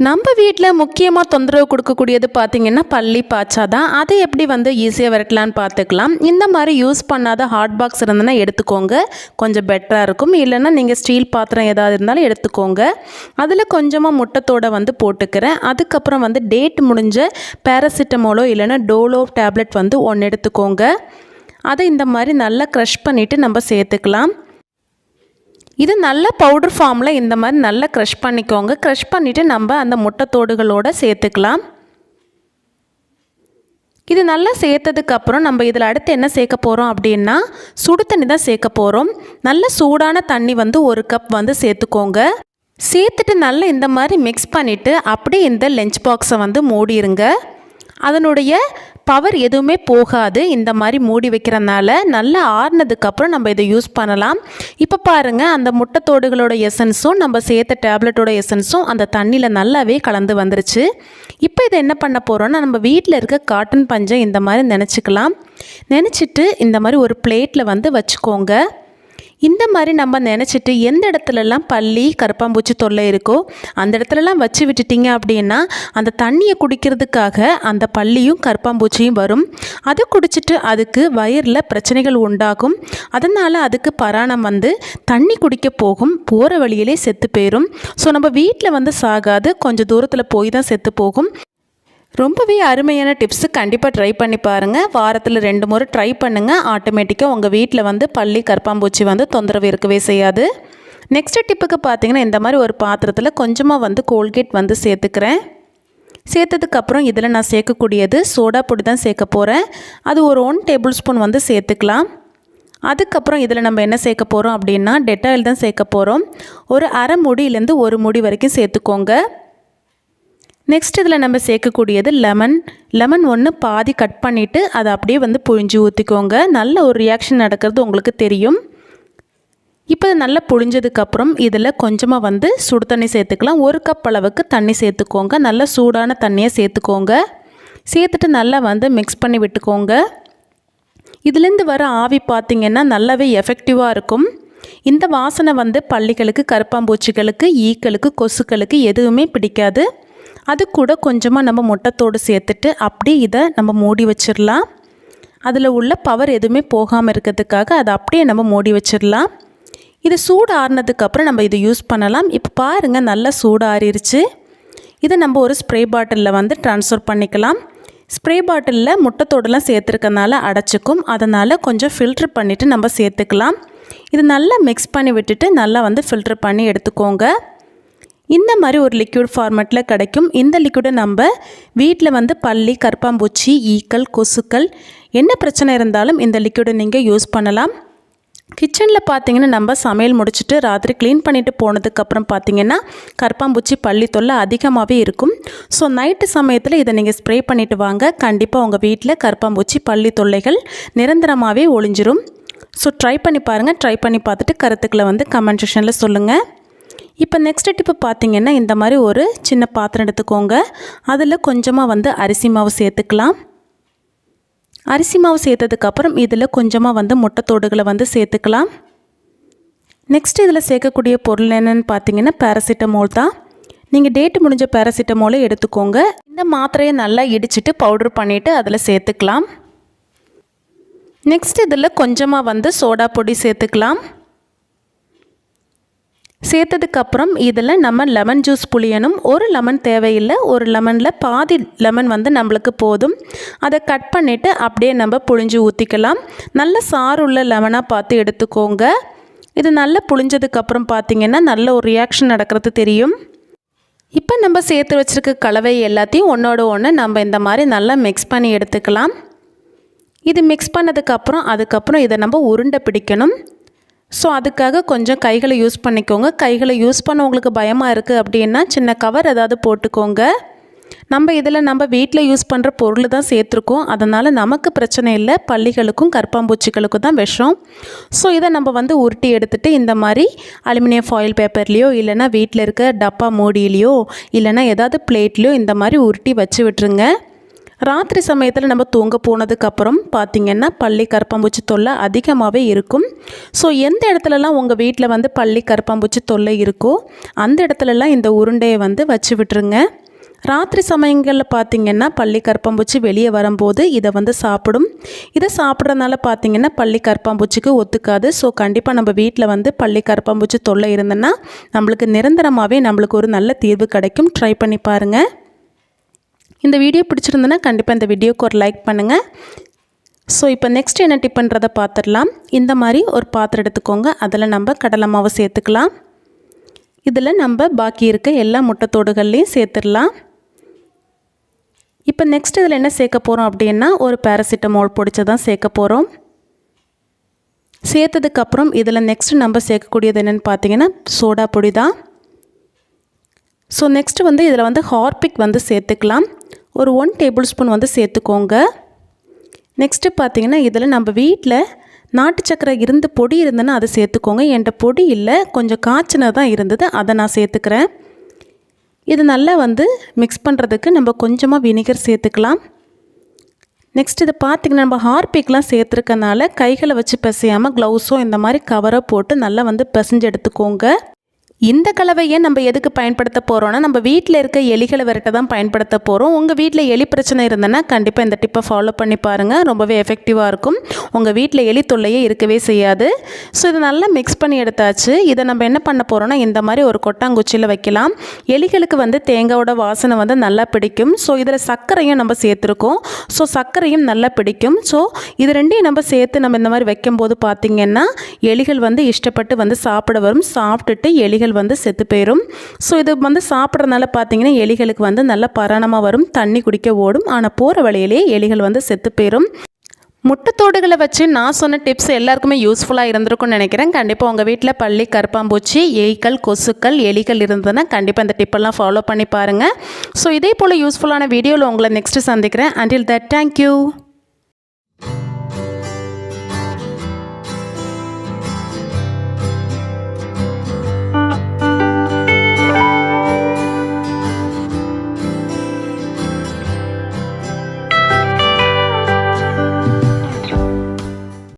நம்ம வீட்டில் முக்கியமாக தொந்தரவு கொடுக்கக்கூடியது பார்த்திங்கன்னா பல்லி, பாச்சா தான். அதை எப்படி வந்து ஈஸியாக விரட்டலான்னு பார்த்துக்கலாம். இந்த மாதிரி யூஸ் பண்ணாத ஹாட் பாக்ஸ் இருந்ததுன்னா எடுத்துக்கோங்க, கொஞ்சம் பெட்டராக இருக்கும். இல்லைன்னா நீங்கள் ஸ்டீல் பாத்திரம் ஏதாவது இருந்தாலும் எடுத்துக்கோங்க. அதில் கொஞ்சமாக முட்டைத்தோடை வந்து போட்டுக்கிறேன். அதுக்கப்புறம் வந்து டேட் முடிஞ்ச பேராசிட்டமோலோ இல்லைன்னா டோலோ டேப்லெட் வந்து 1 எடுத்துக்கோங்க. அதை இந்த மாதிரி நல்லா க்ரஷ் பண்ணிவிட்டு நம்ம சேர்த்துக்கலாம். இது நல்ல பவுடர் ஃபார்மில் இந்த மாதிரி நல்லா க்ரஷ் பண்ணிக்கோங்க. க்ரஷ் பண்ணிவிட்டு நம்ம அந்த முட்டைத்தோடுகளோடு சேர்த்துக்கலாம். இது நல்லா சேர்த்ததுக்கப்புறம் நம்ம இதில் அடுத்து என்ன சேர்க்க போகிறோம் அப்படின்னா சுடு தண்ணி தான் சேர்க்க போகிறோம். நல்ல சூடான தண்ணி வந்து 1 கப் வந்து சேர்த்துக்கோங்க. சேர்த்துட்டு நல்லா இந்த மாதிரி மிக்ஸ் பண்ணிவிட்டு அப்படியே இந்த லஞ்ச் பாக்ஸை வந்து மூடிடுங்க. அதனுடைய பவர் எதுவுமே போகாது. இந்த மாதிரி மூடி வைக்கிறனால நல்லா ஆறுனதுக்கப்புறம் நம்ம இதை யூஸ் பண்ணலாம். இப்போ பாருங்கள், அந்த முட்டைத்தோடுகளோட எசன்ஸும் நம்ம சேர்த்த டேப்லெட்டோட எசன்ஸும் அந்த தண்ணியில் நல்லாவே கலந்து வந்துருச்சு. இப்போ இதை என்ன பண்ண போகிறோன்னா நம்ம வீட்டில் இருக்க காட்டன் பஞ்சை இந்த மாதிரி நினச்சிக்கலாம். நினச்சிட்டு இந்த மாதிரி ஒரு பிளேட்டில் வந்து வச்சுக்கோங்க. இந்த மாதிரி நம்ம நினச்சிட்டு எந்த இடத்துலலாம் பல்லி, கரப்பாம்பூச்சி தொல்லை இருக்கோ அந்த இடத்துலலாம் வச்சு விட்டுட்டிங்க அப்படின்னா அந்த தண்ணியை குடிக்கிறதுக்காக அந்த பல்லியும் கரப்பாம்பூச்சியும் வரும். அதை குடிச்சிட்டு அதுக்கு வயிறில் பிரச்சனைகள் உண்டாகும். அதனால் அதுக்கு பராணம் வந்து தண்ணி குடிக்க போகும், போகிற வழியிலே செத்து போயிடும். ஸோ நம்ம வீட்டில் வந்து சாகாது, கொஞ்சம் தூரத்தில் போய் தான் செத்து போகும். ரொம்பவே அருமையான டிப்ஸு. கண்டிப்பாக ட்ரை பண்ணி பாருங்கள். வாரத்தில் 2 முறை ட்ரை பண்ணுங்கள். ஆட்டோமேட்டிக்காக உங்கள் வீட்டில் வந்து பல்லி, கரப்பாம்பூச்சி வந்து தொந்தரவு இருக்கவே செய்யாது. நெக்ஸ்ட் டிப்புக்கு பார்த்திங்கன்னா இந்த மாதிரி ஒரு பாத்திரத்தில் கொஞ்சமாக வந்து கோல்கேட் வந்து சேர்த்துக்கிறேன். சேர்த்ததுக்கப்புறம் இதில் நான் சேர்க்கக்கூடியது சோடா பொடி தான் சேர்க்க போகிறேன். அது ஒரு 1 டேபிள் ஸ்பூன் வந்து சேர்த்துக்கலாம். அதுக்கப்புறம் இதில் நம்ம என்ன சேர்க்க போகிறோம் அப்படின்னா டெட்டாயில் தான் சேர்க்க போகிறோம். ஒரு அரை மூடியிலேருந்து 1 மூடி வரைக்கும் சேர்த்துக்கோங்க. நெக்ஸ்ட் இதில் நம்ம சேர்க்கக்கூடியது லெமன் 1 பாதி கட் பண்ணிவிட்டு அதை அப்படியே வந்து புழிஞ்சு ஊற்றிக்கோங்க. நல்ல ஒரு ரியாக்ஷன் நடக்கிறது உங்களுக்கு தெரியும். இப்போ நல்லா புழிஞ்சதுக்கப்புறம் இதில் கொஞ்சமாக வந்து சுடு தண்ணி சேர்த்துக்கலாம். 1 கப் அளவுக்கு தண்ணி சேர்த்துக்கோங்க. நல்ல சூடான தண்ணியை சேர்த்துக்கோங்க. சேர்த்துட்டு நல்லா வந்து மிக்ஸ் பண்ணி விட்டுக்கோங்க. இதுலேருந்து வர ஆவி பார்த்திங்கன்னா நல்லாவே எஃபெக்டிவாக இருக்கும். இந்த வாசனை வந்து பல்லிகளுக்கு, கரப்பாம்பூச்சிகளுக்கு, ஈக்களுக்கு, கொசுக்களுக்கு எதுவுமே பிடிக்காது. அது கூட கொஞ்சமாக நம்ம முட்டைத்தோடு சேர்த்துட்டு அப்படியே இதை நம்ம மூடி வச்சிடலாம். அதில் உள்ள பவர் எதுவுமே போகாமல் இருக்கிறதுக்காக அதை அப்படியே நம்ம மூடி வச்சிடலாம். இது சூடு ஆறுனதுக்கப்புறம் நம்ம இதை யூஸ் பண்ணலாம். இப்போ பாருங்கள், நல்லா சூடு ஆறிடுச்சு. இதை நம்ம ஒரு ஸ்ப்ரே பாட்டிலில் வந்து ட்ரான்ஸ்ஃபர் பண்ணிக்கலாம். ஸ்ப்ரே பாட்டிலில் முட்டைத்தோடெல்லாம் சேர்த்துருக்கனால அடைச்சிக்கும், அதனால் கொஞ்சம் ஃபில்ட்ரு பண்ணிவிட்டு நம்ம சேர்த்துக்கலாம். இது நல்லா மிக்ஸ் பண்ணி விட்டுட்டு நல்லா வந்து ஃபில்ட்ரு பண்ணி எடுத்துக்கோங்க. இந்த மாதிரி ஒரு லிக்விட் ஃபார்மேட்டில் கிடைக்கும். இந்த லிக்விடை நம்ம வீட்டில் வந்து பல்லி, கரப்பாம்பூச்சி, ஈக்கள், கொசுக்கள் என்ன பிரச்சனை இருந்தாலும் இந்த லிக்விடை நீங்கள் யூஸ் பண்ணலாம். கிச்சனில் பார்த்தீங்கன்னா நம்ம சமையல் முடிச்சுட்டு ராத்திரி க்ளீன் பண்ணிவிட்டு போனதுக்கப்புறம் பார்த்தீங்கன்னா கரப்பாம்பூச்சி, பல்லி தொல்லை அதிகமாகவே இருக்கும். ஸோ நைட்டு சமயத்தில் இதை நீங்கள் ஸ்ப்ரே பண்ணிவிட்டு வாங்க. கண்டிப்பாக உங்கள் வீட்டில் கரப்பாம்பூச்சி, பல்லி தொல்லைகள் நிரந்தரமாகவே ஒழிஞ்சிரும். ஸோ ட்ரை பண்ணி பாருங்கள். ட்ரை பண்ணி பார்த்துட்டு கருத்துக்களை வந்து கமெண்ட் செக்ஷனில் சொல்லுங்கள். இப்போ நெக்ஸ்ட் டிப்பு பார்த்தீங்கன்னா இந்த மாதிரி ஒரு சின்ன பாத்திரம் எடுத்துக்கோங்க. அதில் கொஞ்சமாக வந்து அரிசி மாவு சேர்த்துக்கலாம். அரிசி மாவு சேர்த்ததுக்கப்புறம் இதில் கொஞ்சமாக வந்து முட்டைத்தோடுகளை வந்து சேர்த்துக்கலாம். நெக்ஸ்ட் இதில் சேர்க்கக்கூடிய பொருள் என்னென்னு பார்த்தீங்கன்னா பேராசிட்டமோல் தான். நீங்கள் டேட்டு முடிஞ்ச பேராசிட்டமோலை எடுத்துக்கோங்க. இந்த மாத்திரையை நல்லா இடிச்சிட்டு பவுட்ரு பண்ணிவிட்டு அதில் சேர்த்துக்கலாம். நெக்ஸ்ட் இதில் கொஞ்சமாக வந்து சோடா பொடி சேர்த்துக்கலாம். சேர்த்ததுக்கப்புறம் இதில் நம்ம லெமன் ஜூஸ் புளியணும். ஒரு லெமன் தேவையில்லை, ஒரு லெமனில் பாதி லெமன் வந்து நம்மளுக்கு போதும். அதை கட் பண்ணிவிட்டு அப்படியே நம்ம புளிஞ்சு ஊற்றிக்கலாம். நல்ல சாறுள்ள லெமனாக பார்த்து எடுத்துக்கோங்க. இது நல்லா புளிஞ்சதுக்கப்புறம் பார்த்திங்கன்னா நல்ல ஒரு ரியாக்ஷன் நடக்கிறது தெரியும். இப்போ நம்ம சேர்த்து வச்சுருக்க கலவை எல்லாத்தையும் ஒன்றோட ஒன்று நம்ம இந்த மாதிரி நல்லா மிக்ஸ் பண்ணி எடுத்துக்கலாம். இது மிக்ஸ் அதுக்கப்புறம் இதை நம்ம உருண்டை பிடிக்கணும். ஸோ அதுக்காக கொஞ்சம் கைகளை யூஸ் பண்ணிக்கோங்க. கைகளை யூஸ் பண்ண உங்களுக்கு பயமாக இருக்குது அப்படின்னா சின்ன கவர் ஏதாவது போட்டுக்கோங்க. நம்ம வீட்டில் யூஸ் பண்ணுற பொருள் தான் சேர்த்துருக்கோம், அதனால் நமக்கு பிரச்சனை இல்லை. பல்லிகளுக்கும் கரப்பாம்பூச்சிகளுக்கும் தான் விஷம். ஸோ இதை நம்ம வந்து உருட்டி எடுத்துகிட்டு இந்த மாதிரி அலுமினியம் ஃபாயில் பேப்பர்லேயோ இல்லைனா வீட்டில் இருக்க டப்பா மூடியிலையோ இல்லைனா ஏதாவது பிளேட்லேயோ இந்த மாதிரி உருட்டி வச்சு விட்டுருங்க. ராத்திரி சமயத்தில் நம்ம தூங்க போனதுக்கப்புறம் பார்த்திங்கன்னா பல்லி, கரப்பாம்பூச்சி தொல்லை அதிகமாகவே இருக்கும். ஸோ எந்த இடத்துலலாம் உங்கள் வீட்டில் வந்து பல்லி, கரப்பாம்பூச்சி தொல்லை இருக்கோ அந்த இடத்துலலாம் இந்த உருண்டையை வந்து வச்சு விட்டுருங்க. ராத்திரி சமயங்களில் பார்த்திங்கன்னா பல்லி, கரப்பாம்பூச்சி வெளியே வரும்போது இதை வந்து சாப்பிடும். இதை சாப்பிட்றதுனால பார்த்திங்கன்னா பல்லி, கரப்பாம்பூச்சிக்கு ஒத்துக்காது. ஸோ கண்டிப்பாக நம்ம வீட்டில் வந்து பல்லி, கரப்பாம்பூச்சி தொல்லை இருந்ததுன்னா நம்மளுக்கு நிரந்தரமாகவே நம்மளுக்கு ஒரு நல்ல தீர்வு கிடைக்கும். ட்ரை பண்ணி பாருங்கள். இந்த வீடியோ பிடிச்சிருந்ததுன்னா கண்டிப்பாக இந்த வீடியோக்கு ஒரு லைக் பண்ணுங்கள். ஸோ இப்போ நெக்ஸ்ட் என்ன டிப்புன்றதை பார்த்துடலாம். இந்த மாதிரி ஒரு பாத்திரம் எடுத்துக்கோங்க. அதில் நம்ம கடலை மாவு சேர்த்துக்கலாம். இதில் நம்ம பாக்கி இருக்க எல்லா முட்டைத்தோடுகள்லையும் சேர்த்துடலாம். இப்போ நெக்ஸ்ட் இதில் என்ன சேர்க்க போகிறோம் அப்படின்னா ஒரு பேராசிட்டமோல் பொடிச்சு தான் சேர்க்க போகிறோம். சேர்த்ததுக்கப்புறம் இதில் நெக்ஸ்ட்டு நம்ம சேர்க்கக்கூடியது என்னென்னு பார்த்தீங்கன்னா சோடா பொடி தான். ஸோ நெக்ஸ்ட்டு வந்து இதில் வந்து ஹார்பிக் வந்து சேர்த்துக்கலாம். ஒரு 1 டேபிள் ஸ்பூன் வந்து சேர்த்துக்கோங்க. நெக்ஸ்ட்டு பார்த்திங்கன்னா இதில் நம்ம வீட்டில் நாட்டு சக்கரை இருந்து பொடி இருந்ததுன்னா அதை சேர்த்துக்கோங்க. என்கிட்ட பொடி இல்லை, கொஞ்சம் காய்ச்சினது தான் இருந்தது, அதை நான் சேர்த்துக்கிறேன். இது நல்லா வந்து மிக்ஸ் பண்ணுறதுக்கு நம்ம கொஞ்சமாக வினிகர் சேர்த்துக்கலாம். நெக்ஸ்ட் இது பார்த்திங்கன்னா நம்ம ஹார்பிக்லாம் சேர்த்துருக்கனால கைகளை வச்சு பிசையாமல் க்ளவுஸோ இந்த மாதிரி கவரை போட்டு நல்லா வந்து பிசைஞ்சு எடுத்துக்கோங்க. இந்த கலவையை நம்ம எதுக்கு பயன்படுத்த போகிறோன்னா நம்ம வீட்டில் இருக்க எலிகளை விரட்ட தான் பயன்படுத்த போகிறோம். உங்கள் வீட்டில் எலி பிரச்சனை இருந்ததுன்னா கண்டிப்பாக இந்த டிப்பை ஃபாலோ பண்ணி பாருங்கள். ரொம்பவே எஃபெக்டிவாக இருக்கும். உங்கள் வீட்டில் எலி தொல்லையே இருக்கவே செய்யாது. ஸோ இதை நல்லா மிக்ஸ் பண்ணி எடுத்தாச்சு. இதை நம்ம என்ன பண்ண போகிறோன்னா இந்த மாதிரி ஒரு கொட்டாங்குச்சியில் வைக்கலாம். எலிகளுக்கு வந்து தேங்காயோட வாசனை வந்து நல்லா பிடிக்கும். ஸோ இதில் சர்க்கரையும் நம்ம சேர்த்துருக்கோம். ஸோ சர்க்கரையும் நல்லா பிடிக்கும். ஸோ இது ரெண்டையும் நம்ம சேர்த்து நம்ம இந்த மாதிரி வைக்கும்போது பார்த்திங்கன்னா எலிகள் வந்து இஷ்டப்பட்டு வந்து சாப்பிட வரும். சாப்பிட்டுட்டு எலிகள் வந்து செத்து போயிடும். ஸோ இது வந்து சாப்பிட்றதுனால பார்த்தீங்கன்னா எலிகளுக்கு வந்து நல்ல பராணமாக வரும், தண்ணி குடிக்க ஓடும். ஆனால் போகிற வழியிலே எலிகள் வந்து செத்து போயிடும். முட்டைத்தோடுகளை வச்சு நான் சொன்ன டிப்ஸ் எல்லாருக்குமே யூஸ்ஃபுல்லாக இருந்திருக்கும்னு நினைக்கிறேன். கண்டிப்பாக உங்கள் வீட்டில் பல்லி, கரப்பாம்பூச்சி, ஈக்கள், கொசுக்கள், எலிகள் இருந்ததுன்னா கண்டிப்பாக இந்த டிப்பெல்லாம் ஃபாலோ பண்ணி பாருங்கள். ஸோ இதே போல் யூஸ்ஃபுல்லான வீடியோவில் உங்களை நெக்ஸ்ட்டு சந்திக்கிறேன். Until that, thank you.